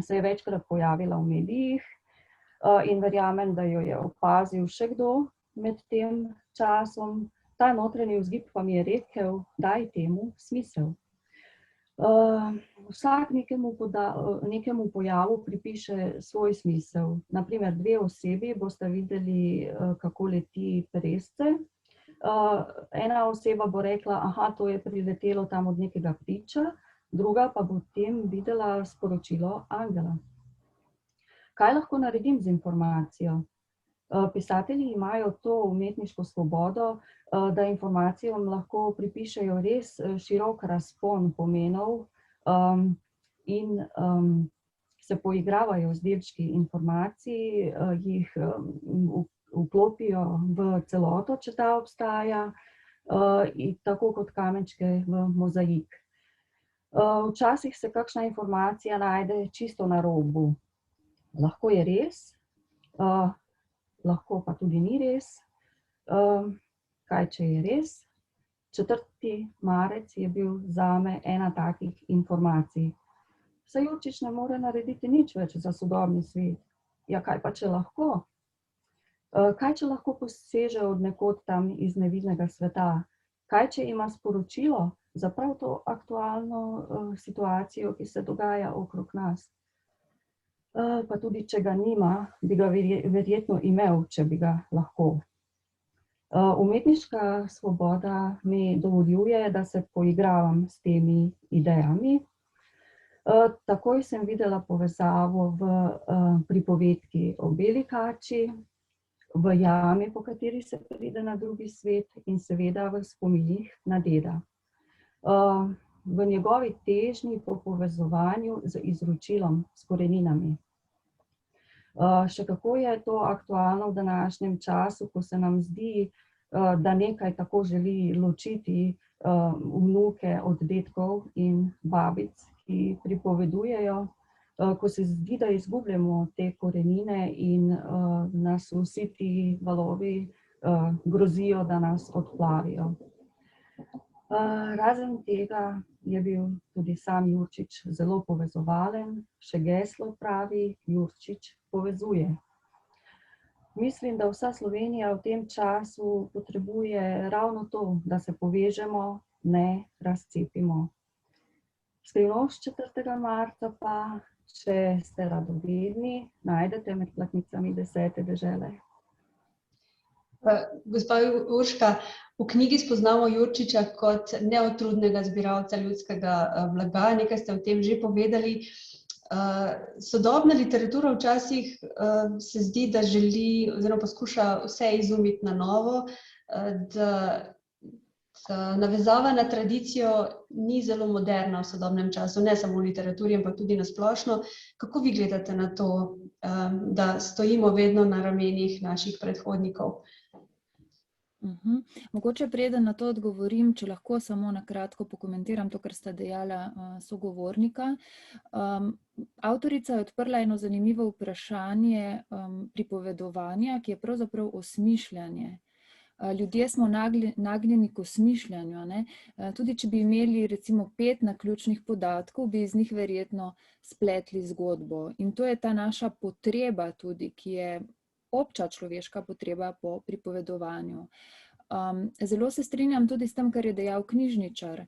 se je večkrat pojavila v medijih in verjamem, da jo je opazil še kdo med tem časom. Ta notranji vzgib pa mi je rekel, daj temu smisel. Vsak nekemu pojavu pripiše svoj smisel. Naprimer, dve osebi boste videli, kako leti peresce. Ena oseba bo rekla, aha, to je priletelo tam od nekega ptiča, druga pa bo tem videla sporočilo angela. Kaj lahko naredim z informacijo? Pisatelji imajo to umetniško svobodo, da informacijam lahko pripišejo res širok razpon pomenov in se poigravajo z delčki informacij, jih vklopijo v celoto, če ta obstaja, tako kot kamenčke v mozaik. Včasih se kakšna informacija najde čisto na robu. Lahko je res, lahko pa tudi ni res. Kaj, če je res? 4. marec je bil zame ena takih informacij. Saj Jurčič ne more narediti nič več za sodobni svet. Ja, kaj pa, če lahko? Kaj, če lahko poseže od nekod tam iz nevidnega sveta? Kaj, če ima sporočilo za prav to aktualno situacijo, ki se dogaja okrog nas? Pa tudi, če ga nima, bi ga verjetno imel, če bi ga lahko. Umetniška svoboda mi dovoljuje, da se poigravam s temi idejami. Takoj sem videla povezavo v pripovedki o beli kači, v jami, po kateri se pride na drugi svet, in seveda v spominih na deda. V njegovi težnji po povezovanju z izročilom, s koreninami. Še kako je to aktualno v današnjem času, ko se nam zdi, da nekaj tako želi ločiti vnuke od dedkov in babic, ki pripovedujejo, ko se zdi, da izgubljamo te korenine in nas vsi ti valovi grozijo, da nas odplavijo. Razen tega je bil tudi sam Jurčič zelo povezovalen, še geslo pravi: Jurčič povezuje. Mislim, da vsa Slovenija v tem času potrebuje ravno to, da se povežemo, ne razcepimo. Skrivnost 4. marca pa, če ste radovedni, najdete med platnicami 10. dežele. Gospa Urška, v knjigi spoznamo Jurčiča kot neotrudnega zbiralca ljudskega blaga, nekaj ste o tem že povedali. Sodobna literatura včasih se zdi, da želi oziroma poskuša vse izumiti na novo, da navezava na tradicijo ni zelo moderna v sodobnem času, ne samo v literaturi, ampak tudi na splošno. Kako vi gledate na to, da stojimo vedno na ramenih naših predhodnikov? Mogoče preden na to odgovorim, če lahko samo na kratko pokomentiram to, kar sta dejala sogovornika. Avtorica je odprla eno zanimivo vprašanje pripovedovanja, ki je pravzaprav osmišljanje. Ljudje smo nagnjeni k osmišljanju, ne? Tudi če bi imeli recimo 5 naključnih podatkov, bi iz njih verjetno spletli zgodbo. In to je ta naša potreba tudi, ki je obča človeška potreba po pripovedovanju. Zelo se strinjam tudi s tem, kar je dejal knjižničar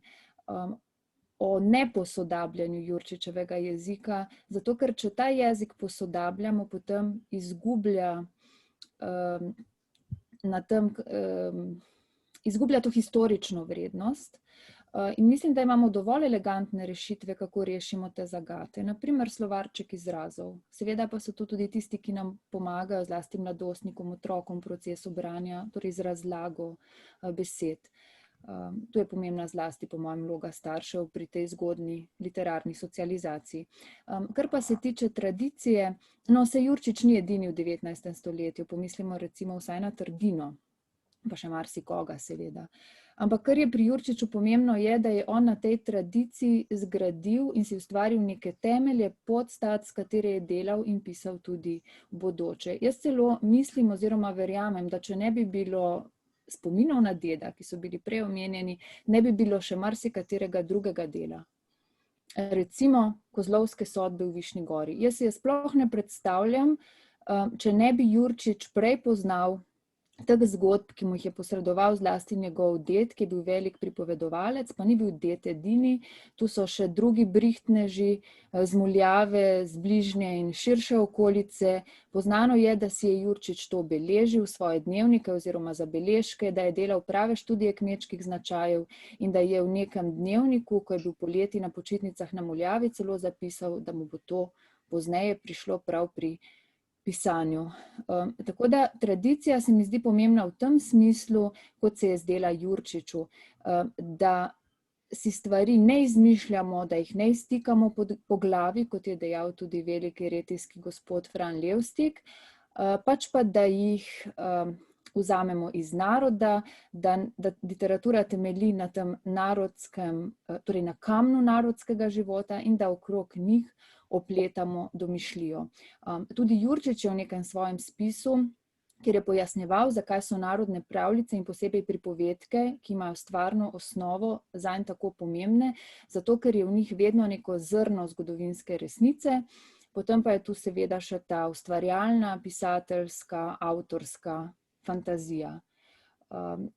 o neposodabljanju Jurčičevega jezika, zato ker če ta jezik posodabljamo, potem izgublja to historično vrednost. In mislim, da imamo dovolj elegantne rešitve, kako rešimo te zagate. Naprimer, slovarček izrazov. Seveda pa so to tudi tisti, ki nam pomagajo, zlasti mladostnikom, otrokom v procesu branja, torej z razlago besed. Tu je pomembna zlasti, po mojem, vloga staršev pri tej zgodnji literarni socializaciji. Kar pa se tiče tradicije, no, se Jurčič ni edini v 19. stoletju, pomislimo recimo vsaj na Trdino, pa še marsikoga seveda. Ampak kar je pri Jurčiču pomembno je, da je on na tej tradiciji zgradil in si ustvaril neke temelje, podstat, s katere je delal in pisal tudi v bodoče. Jaz celo mislim oziroma verjamem, da če ne bi bilo spominov na deda, ki so bili prej omenjeni, ne bi bilo še marsikaterega drugega dela. Recimo Kozlovske sodbe v Višnji gori. Jaz si je sploh ne predstavljam, če ne bi Jurčič prej poznal teh zgodb, ki mu jih je posredoval zlasti njegov ded, ki je bil velik pripovedovalec, pa ni bil ded edini, tu so še drugi brihtneži, zmuljave z bližnje in širše okolice. Poznano je, da si je Jurčič to beležil v svoje dnevnike oziroma zabeležke, da je delal prave študije kmečkih značajev in da je v nekem dnevniku, ko je bil poleti na počitnicah na Muljavi, celo zapisal, da mu bo to pozneje prišlo prav pri pisanju. Tako da tradicija se mi zdi pomembna v tem smislu, kot se je zdela Jurčiču, da si stvari ne izmišljamo, da jih ne iztikamo po glavi, kot je dejal tudi veliki retijski gospod Fran Levstik, pač pa da jih vzamemo iz naroda, da literatura temelji na tem narodskem, torej na kamnu narodskega života in da okrog njih opletamo domišljijo. Tudi Jurčič je v nekem svojem spisu kjer je pojasnjeval, zakaj so narodne pravljice in posebej pripovedke, ki imajo stvarno osnovo, zanj tako pomembne, zato ker je v njih vedno neko zrno zgodovinske resnice, potem pa je tu seveda še ta ustvarjalna, pisateljska, avtorska fantazija.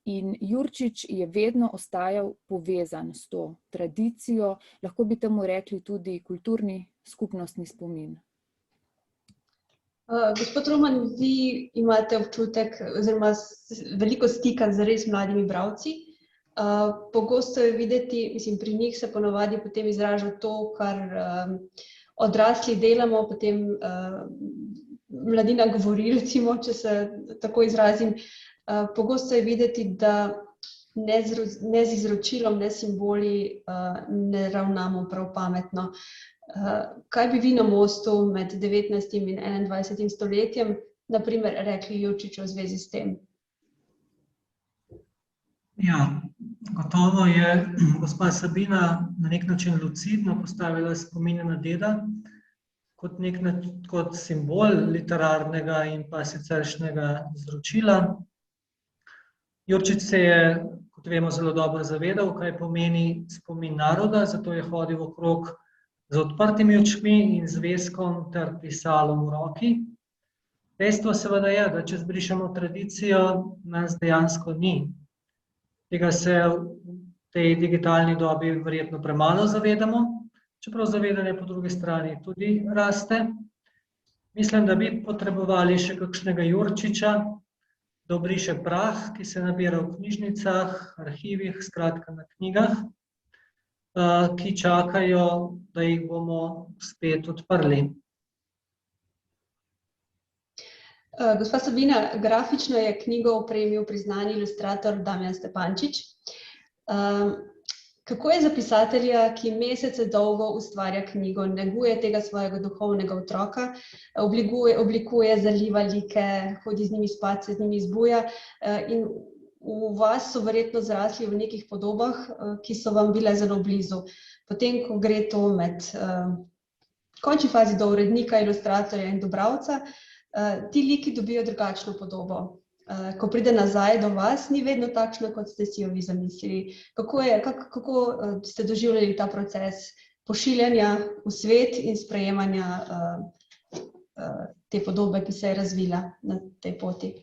In Jurčič je vedno ostajal povezan s to tradicijo, lahko bi temu rekli tudi kulturni skupnostni spomin. Gospod Roman, vi imate občutek oziroma veliko stika z res mladimi bralci. Pogosto je videti, mislim, pri njih se ponavadi potem izraža to, kar odrasli delamo, potem mladina govori, recimo, če se tako izrazim. Pogosto je videti, da ne z izročilom, ne simboli ne ravnamo prav pametno. Kaj bi vi na mostu med 19. in 21. stoletjem, na primer, rekli Jurčiču v zvezi s tem? Ja, gotovo je gospa Sabina na nek način lucidno postavila spomine na deda kot simbol literarnega in pa siceršnjega izročila. Jurčič se je, kot vemo, zelo dobro zavedal, kaj pomeni spomin naroda, zato je hodil okrog z odprtimi očmi in zvezkom ter pisalom v roki. Dejstvo seveda je, da če zbrišemo tradicijo, nas dejansko ni. Tega se v tej digitalni dobi verjetno premalo zavedamo, čeprav zavedanje po drugi strani tudi raste. Mislim, da bi potrebovali še kakšnega Jurčiča, da obriše prah, ki se nabira v knjižnicah, arhivih, skratka na knjigah, ki čakajo, da jih bomo spet odprli. Gospa Sabina, grafično je knjigo opremil priznani ilustrator Damjan Stepančič. Kako je za pisatelja, ki mesece dolgo ustvarja knjigo, neguje tega svojega duhovnega otroka, oblikuje, zaliva like, hodi z njimi spat, se z njimi zbuja in v vas so verjetno zrasli v nekih podobah, ki so vam bile zelo blizu. Potem, ko gre to med končni fazi do urednika, ilustratorja in do bralca, ti liki dobijo drugačno podobo. Ko pride nazaj do vas, ni vedno takšna, kot ste si jo vi zamislili. Kako ste doživljali ta proces pošiljanja v svet in sprejemanja te podobe, ki se je razvila na tej poti?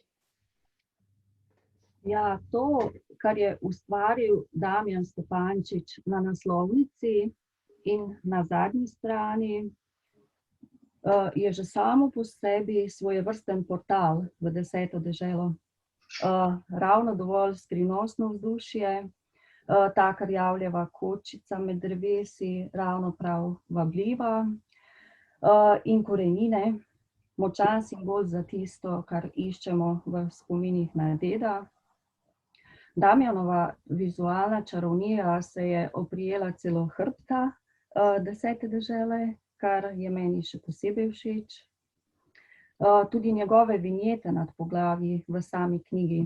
Ja, to, kar je ustvaril Damjan Stepančič na naslovnici in na zadnji strani, je že samo po sebi svojevrsten portal v 10. deželo. Ravno dovolj skrivnostno vzdušje, ta rjavljeva kočica med drevesi, ravno prav vabljiva, in korenine, močan simbol za tisto, kar iščemo v spominih na deda. Damjanova vizualna čarovnija se je oprijela celo hrbta 10. dežele, kar je meni še posebej všeč. Tudi njegove vinjete nad poglavji v sami knjigi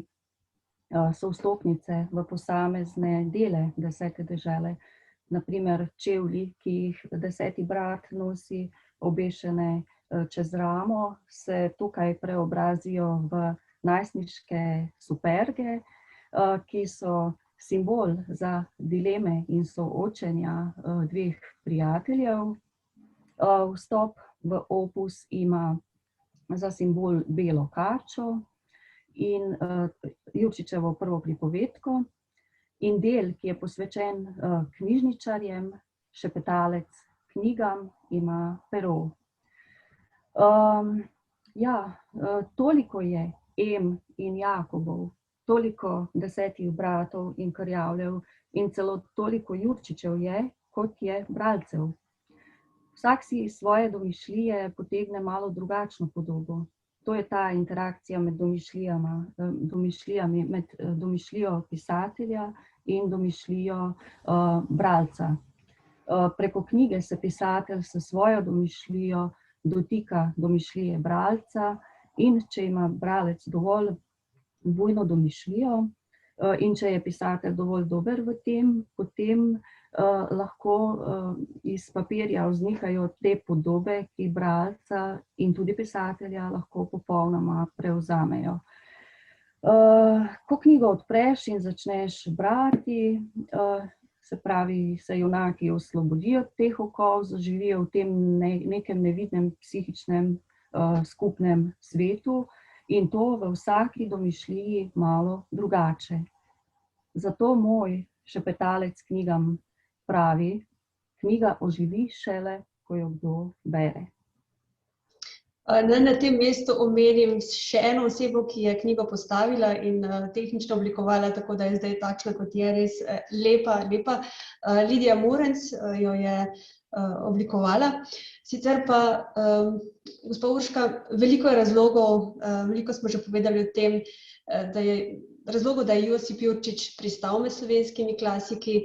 so vstopnice v posamezne dele 10. dežele. Na primer čevlji, ki jih 10. brat nosi obešene čez ramo, se tukaj preobrazijo v najstniške superge, ki so simbol za dileme in soočenja dveh prijateljev. Vstop v opus ima za simbol belo kačo in Jurčičevo prvo pripovedko in del, ki je posvečen knjižničarjem, šepetalec knjigam, ima pero. Toliko je in Jakobov, toliko 10. bratov in krjavljev in celo toliko Jurčičev je, kot je bralcev. Vsak si iz svoje domišljije potegne malo drugačno podobo. To je ta interakcija med domišljijami, med domišljijo pisatelja in domišljijo bralca. Preko knjige se pisatelj s svojo domišljijo dotika domišljije bralca in če ima bralec dovolj bujno domišljijo, In če je pisatelj dovolj dober v tem, potem lahko iz papirja vznikajo te podobe, ki bralca in tudi pisatelja lahko popolnoma prevzamejo. Ko knjigo odpreš in začneš brati, se pravi, se junaki oslobodijo teh okov, zaživijo v tem nekem nevidnem psihičnem skupnem svetu in to v vsaki domišljiji malo drugače. Zato moj šepetalec knjigam pravi, knjiga oživi šele, ko jo kdo bere. Na tem mestu omenim še eno osebo, ki je knjigo postavila in tehnično oblikovala, tako da je zdaj takšna, kot je, res lepa. Lidija Murenc jo je oblikovala. Sicer pa, gospa Urška, veliko je razlogov, veliko smo že povedali o tem, da je razlogov, da je Josip Jurčič pristal med slovenskimi klasiki.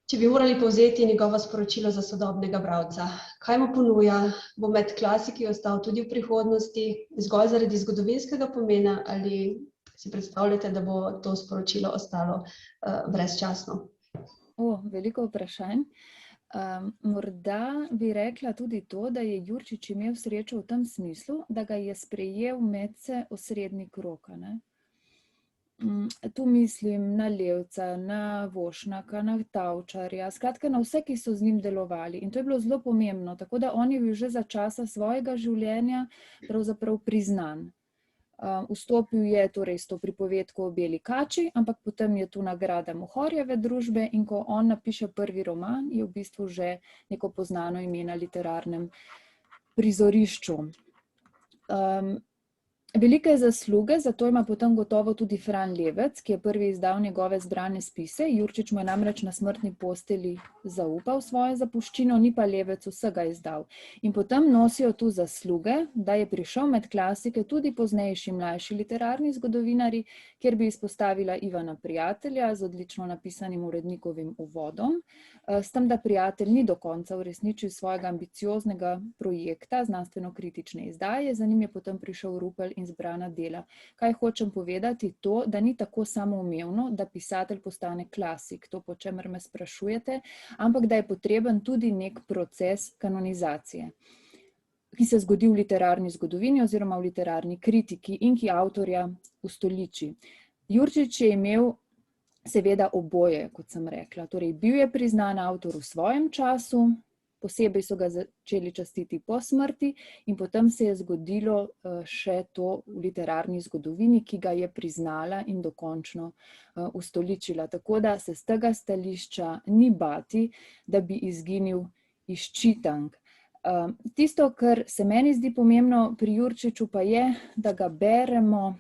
Če bi morali povzeti njegovo sporočilo za sodobnega bralca, kaj mu ponuja, bo med klasiki ostal tudi v prihodnosti, zgolj zaradi zgodovinskega pomena, ali si predstavljate, da bo to sporočilo ostalo brezčasno? Veliko vprašanj. Morda bi rekla tudi to, da je Jurčič imel srečo v tem smislu, da ga je sprejel medse osrednji krog, ne? Tu mislim na Levca, na Vošnaka, na Tavčarja, skratka na vse, ki so z njim delovali. In to je bilo zelo pomembno, tako da on je bil že za časa svojega življenja pravzaprav priznan. Vstopil je torej s to pripovedko o Beli kači, ampak potem je tu nagrada Mohorjeve družbe in ko on napiše prvi roman, je v bistvu že neko poznano ime na literarnem prizorišču. Velike zasluge, zato ima potem gotovo tudi Fran Levec, ki je prvi izdal njegove zbrane spise. Jurčič mu je namreč na smrtni postelji zaupal svojo zapuščino, ni pa Levec vsega izdal. In potem nosijo tu zasluge, da je prišel med klasike tudi poznejši mlajši literarni zgodovinarji, kjer bi izpostavila Ivana Prijatelja z odlično napisanim urednikovim uvodom, s tem, da Prijatelj ni do konca uresničil svojega ambicioznega projekta znanstveno-kritične izdaje, za njim je potem prišel Rupel in zbrana dela. Kaj hočem povedati? To, da ni tako samoumevno, da pisatelj postane klasik, to, po čemer me sprašujete, ampak da je potreben tudi nek proces kanonizacije, ki se zgodi v literarni zgodovini oziroma v literarni kritiki in ki avtorja ustoliči. Jurčič je imel seveda oboje, kot sem rekla. Torej, bil je priznan avtor v svojem času, posebej so ga začeli častiti po smrti in potem se je zgodilo še to v literarni zgodovini, ki ga je priznala in dokončno ustoličila. Tako da se z tega stališča ni bati, da bi izginil iz čitank. Tisto, kar se meni zdi pomembno pri Jurčiču, pa je, da ga beremo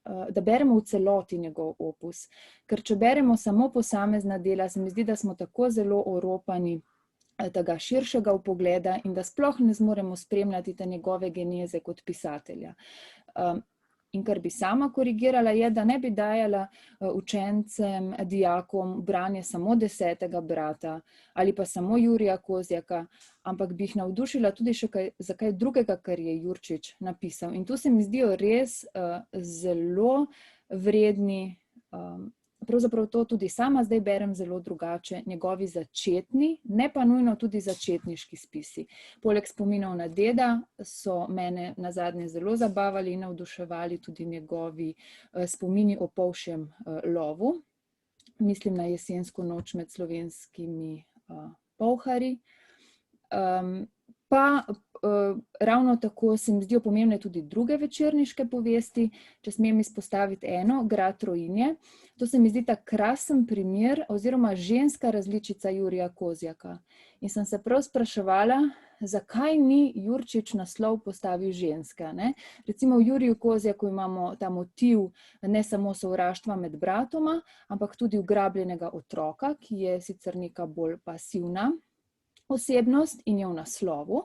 v celoti njegov opus. Ker če beremo samo posamezna dela, se mi zdi, da smo tako zelo oropani tega širšega vpogleda in da sploh ne zmoremo spremljati te njegove geneze kot pisatelja. In kar bi sama korigirala je, da ne bi dajala učencem, dijakom branje samo 10. brata ali pa samo Jurija Kozjaka, ampak bi jih navdušila tudi še za kaj drugega, kar je Jurčič napisal. In tu se mi zdijo res zelo vredni. Pravzaprav to tudi sama zdaj berem zelo drugače, njegovi začetni, ne pa nujno tudi začetniški spisi. Poleg spominov na deda so mene nazadnje zelo zabavali in navduševali tudi njegovi spomini o polšjem lovu. Mislim na jesensko noč med slovenskimi polharji. Pa ravno tako se mi zdijo pomembne tudi druge večerniške povesti, če smem izpostaviti eno, Grad Roinje. To se mi zdi ta krasen primer oziroma ženska različica Jurija Kozjaka. In sem se prav spraševala, zakaj ni Jurčič naslov postavil ženska, ne? Recimo v Juriju Kozjaku imamo ta motiv ne samo sovraštva med bratoma, ampak tudi ugrabljenega otroka, ki je sicer neka bolj pasivna osebnost in je v naslovu.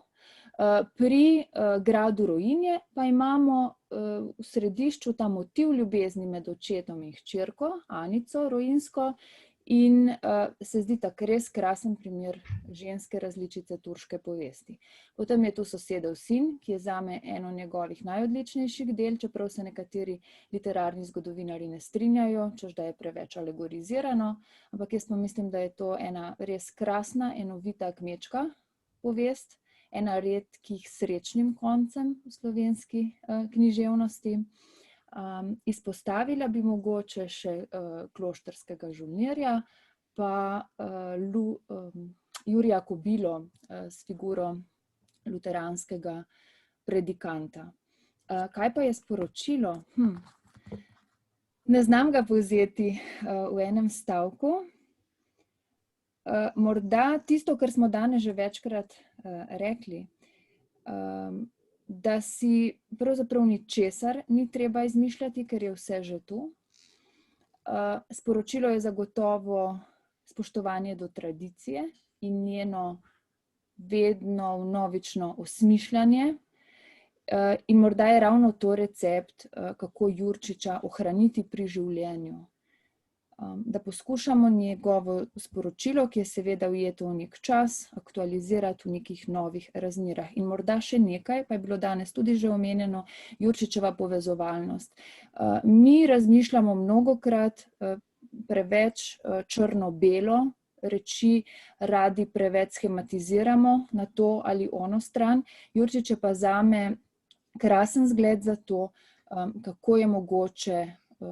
Pri Gradu Roinje pa imamo v središču ta motiv ljubezni med očetom in hčerko, Anico Roinsko, in se zdi tak res krasen primer ženske različice turške povesti. Potem je tu Sosedov sin, ki je zame eno njegovih najodličnejših del, čeprav se nekateri literarni zgodovinarji ne strinjajo, češ da je preveč alegorizirano, ampak jaz pa mislim, da je to ena res krasna, enovita kmečka povest, ena redkih srečnim koncem v slovenski književnosti. Izpostavila bi mogoče še Kloštrskega žolnirja, pa Jurija Kobilo s figuro luteranskega predikanta. Kaj pa je sporočilo? Ne znam ga povzeti v enem stavku. Morda tisto, kar smo danes že večkrat rekli, da si pravzaprav ničesar ni treba izmišljati, ker je vse že tu. Sporočilo je zagotovo spoštovanje do tradicije in njeno vedno vnovično osmišljanje. In morda je ravno to recept, kako Jurčiča ohraniti pri življenju. Da poskušamo njegovo sporočilo, ki je seveda ujeto v nek čas, aktualizirati v nekih novih razmerah. In morda še nekaj, pa je bilo danes tudi že omenjeno, Jurčičeva povezovalnost. Mi razmišljamo mnogokrat preveč črno-belo, reči radi preveč schematiziramo na to ali ono stran. Jurčič je pa zame krasen zgled za to, kako je mogoče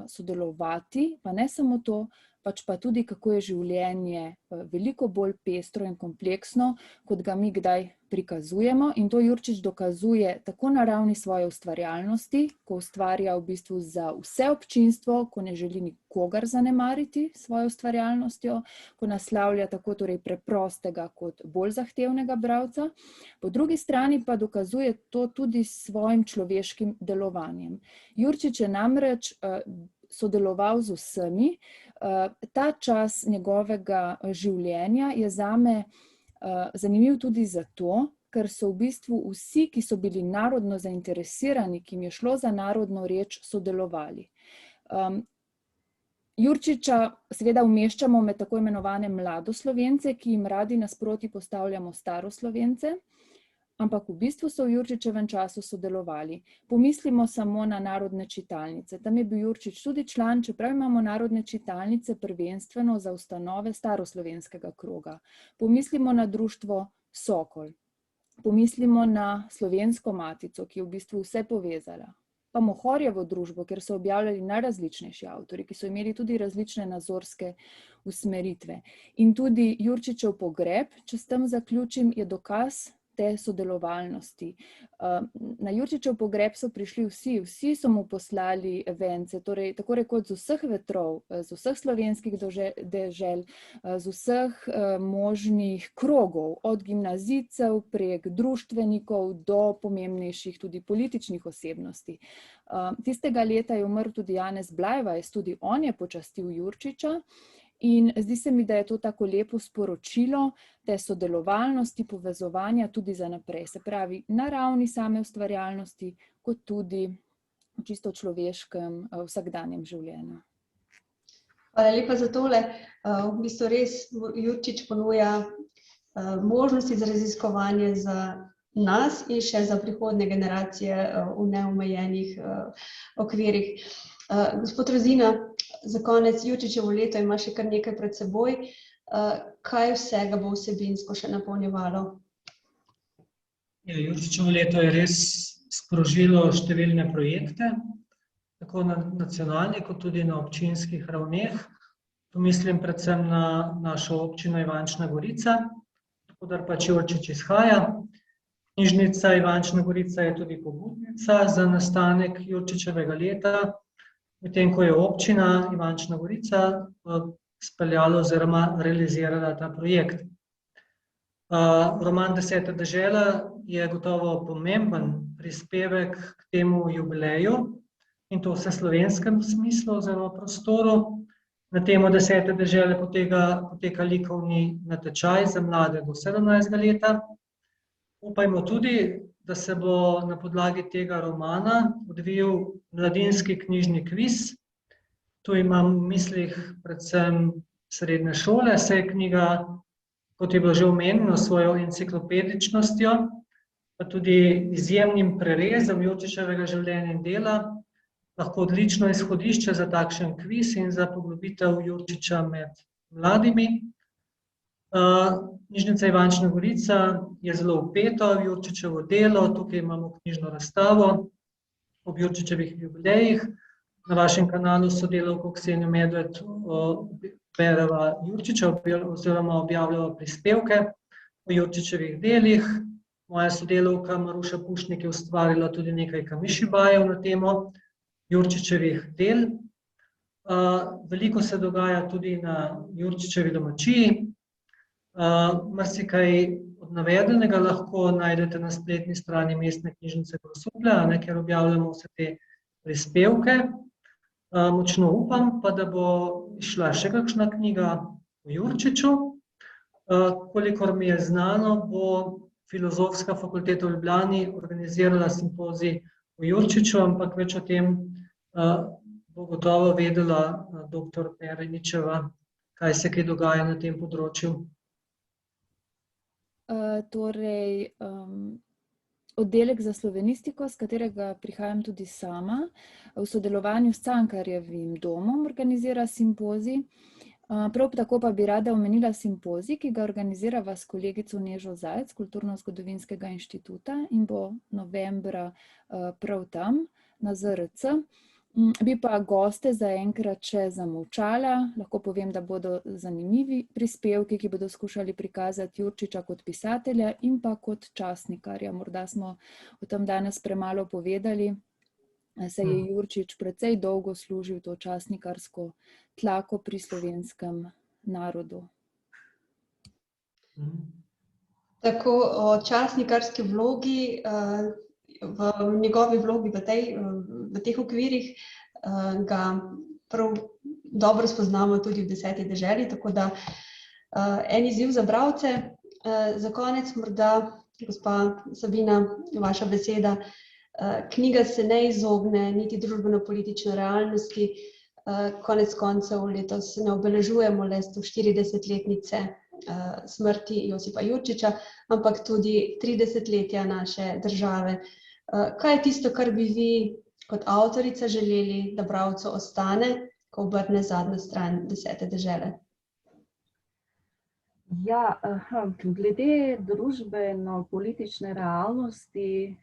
sodelovati, pa ne samo to, pač pa tudi kako je življenje veliko bolj pestro in kompleksno, kot ga mi kdaj prikazujemo. In to Jurčič dokazuje tako na ravni svoje ustvarjalnosti, ko ustvarja v bistvu za vse občinstvo, ko ne želi nikogar zanemariti s svojo ustvarjalnostjo, ko naslavlja tako torej preprostega kot bolj zahtevnega bralca. Po drugi strani pa dokazuje to tudi s svojim človeškim delovanjem. Jurčič je namreč sodeloval z vsemi. Ta čas njegovega življenja je zame zanimiv tudi zato, ker so v bistvu vsi, ki so bili narodno zainteresirani, ki jim je šlo za narodno reč, sodelovali. Jurčiča seveda umeščamo med tako imenovane mladoslovence, ki jim radi nasproti postavljamo staroslovence, ampak v bistvu so v Jurčičevem času sodelovali. Pomislimo samo na narodne čitalnice. Tam je bil Jurčič tudi član, čeprav imamo narodne čitalnice prvenstveno za ustanove staroslovenskega kroga. Pomislimo na društvo Sokol. Pomislimo na Slovensko matico, ki je v bistvu vse povezala. Pa Mohorjevo družbo, kjer so objavljali najrazličnejši avtori, ki so imeli tudi različne nazorske usmeritve. In tudi Jurčičev pogreb, če s tem zaključim, je dokaz te sodelovalnosti. Na Jurčičev pogreb so prišli vsi so mu poslali vence, torej tako rekoč z vseh vetrov, z vseh slovenskih dežel, z vseh možnih krogov, od gimnazijcev prek društvenikov do pomembnejših tudi političnih osebnosti. Tistega leta je umrl tudi Janez Blajvajs, tudi on je počastil Jurčiča. In zdi se mi, da je to tako lepo sporočilo te sodelovalnosti, povezovanja tudi za naprej. Se pravi, na ravni same ustvarjalnosti, kot tudi v čisto človeškem vsakdanjem življenju. Hvala lepa za tole. V bistvu res Jurčič ponuja možnosti za raziskovanje za nas in še za prihodnje generacije v neomejenih okvirih. Gospod Rozina, za konec, Jurčičevo leto ima še kar nekaj pred seboj. Kaj vsega bo vsebinsko še napolnjevalo? Jurčičevo leto je res sprožilo številne projekte, tako na nacionalni kot tudi na občinskih ravneh. Pomislim predvsem na našo občino Ivančna Gorica, odkudar pač Jurčič izhaja. Knjižnica Ivančna Gorica je tudi pobudnica za nastanek Jurčičevega leta, medtem ko je občina Ivančna Gorica speljala oziroma realizirala ta projekt. Roman Deseta dežela je gotovo pomemben prispevek k temu jubileju in to v vseslovenskem smislu oziroma prostoru. Na temo Desete dežele poteka likovni natečaj za mlade do 17. leta. Upajmo tudi, da se bo na podlagi tega romana odvijal mladinski knjižni kviz. Tu imam v mislih predvsem srednje šole, se je knjiga, kot je bilo že omenjeno, svojo enciklopedičnostjo, pa tudi izjemnim prerezom Jurčičevega življenja in dela, lahko odlično izhodišče za takšen kviz in za poglobitev Jurčiča med mladimi. Knjižnica Ivančna Gorica je zelo vpeta v Jurčičevo delo, tukaj imamo knjižno razstavo ob Jurčičevih jubilejih. Na vašem kanalu sodelavko Ksenijo Medved bereva Jurčiča oziroma objavljava prispevke o Jurčičevih delih. Moja sodelavka Maruša Pušnik je ustvarila tudi nekaj kamišibajev na temo Jurčičevih del. Veliko se dogaja tudi na Jurčičevi domačiji. Marsikaj od navedenega lahko najdete na spletni strani Mestne knjižnice Grosuplje, kjer objavljamo vse te prispevke. Močno upam pa, da bo išla še kakšna knjiga o Jurčiču. Kolikor mi je znano, bo Filozofska fakulteta v Ljubljani organizirala simpozij o Jurčiču, ampak več o tem bo gotovo vedela dr. Pereničeva, kaj se kaj dogaja na tem področju. Torej, oddelek za slovenistiko, s katerega prihajam tudi sama, v sodelovanju s Cankarjevim domom organizira simpozij. Prav tako pa bi rada omenila simpozij, ki ga organizirava s kolegico Nežo Zajc, Kulturno-zgodovinskega inštituta, in bo novembra prav tam, na ZRC. Bi pa goste zaenkrat še zamolčala. Lahko povem, da bodo zanimivi prispevki, ki bodo skušali prikazati Jurčiča kot pisatelja in pa kot časnikarja. Morda smo o tem danes premalo povedali. Se je Jurčič precej dolgo služil to časnikarsko tlako pri slovenskem narodu. Tako o časnikarski vlogi, v njegovi vlogi v teh okvirih ga prav dobro spoznamo tudi v 10. deželi, tako da en izziv za bralce. Za konec morda, gospa Sabina, vaša beseda. Knjiga se ne izogne niti družbeno-politične realnosti. Konec koncev letos ne obeležujemo le 140-letnice smrti Josipa Jurčiča, ampak tudi 30-letja naše države. Kaj je tisto, kar bi vi kot avtorica želeli, da bralcu ostane, ko obrne zadnjo stran 10. dežele? Ja, glede družbeno-politične realnosti,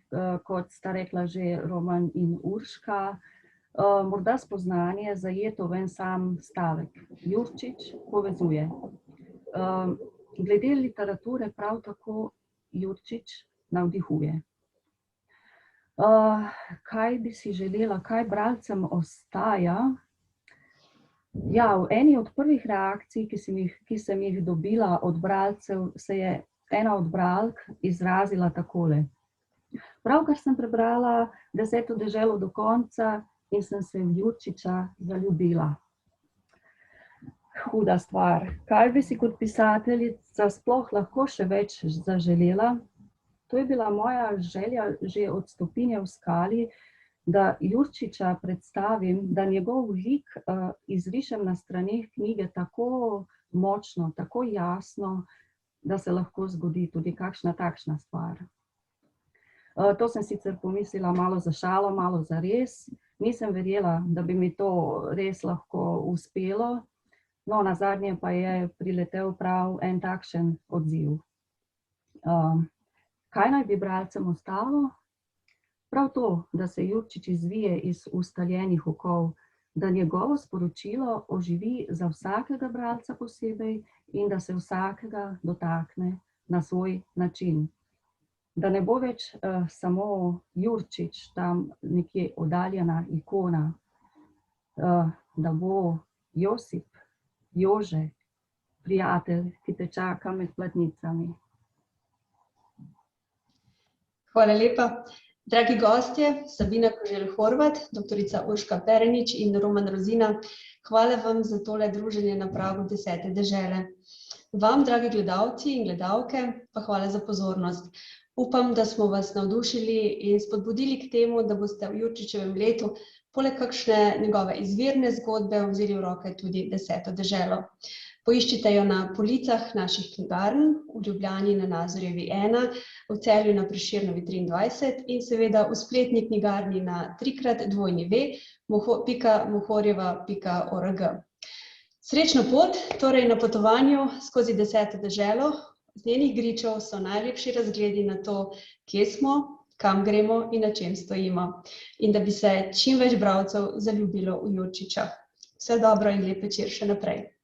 kot sta rekla že Roman in Urška, morda spoznanje zajeto v en sam stavek. Jurčič povezuje. Glede literature prav tako Jurčič navdihuje. Kaj bi si želela, kaj bralcem ostaja? Ja, v eni od prvih reakcij, ki sem jih dobila od bralcev, se je ena od bralk izrazila takole. Pravkar sem prebrala 10. deželo do konca in sem se v Jurčiča zaljubila. Huda stvar. Kaj bi si kot pisateljica sploh lahko še več zaželela? To je bila moja želja že od Stopinje v skali, da Jurčiča predstavim, da njegov lik izrišem na straneh knjige tako močno, tako jasno, da se lahko zgodi tudi kakšna takšna stvar. To sem sicer pomislila malo za šalo, malo za res. Nisem verjela, da bi mi to res lahko uspelo. No, nazadnje pa je priletel prav en takšen odziv. Kaj naj bi bralcem ostalo? Prav to, da se Jurčič izvije iz ustaljenih okov, da njegovo sporočilo oživi za vsakega bralca posebej in da se vsakega dotakne na svoj način. Da ne bo več samo Jurčič tam nekje oddaljena ikona, da bo Josip, Jože, prijatelj, ki te čaka med platnicami. Hvala lepa. Dragi gostje, Sabina Koželj Horvat, doktorica Urška Perenič in Roman Rozina, hvala vam za tole druženje na pragu 10. dežele. Vam, dragi gledalci in gledalke, pa hvala za pozornost. Upam, da smo vas navdušili in spodbudili k temu, da boste v Jurčičevem letu poleg kakšne njegove izvirne zgodbe vzeli v roke tudi 10. deželo. Poiščite jo na policah naših knjigarn, v Ljubljani na Nazorjevi 1, v Celju na Prešernovi 23 in seveda v spletni knjigarni na www.mohorjeva.org. Srečno pot, torej na potovanju skozi 10. deželo. Z njenih gričev so najlepši razgledi na to, kje smo, kam gremo in na čem stojimo. In da bi se čim več bralcev zaljubilo v Jurčiča. Vse dobro in lep večer še naprej.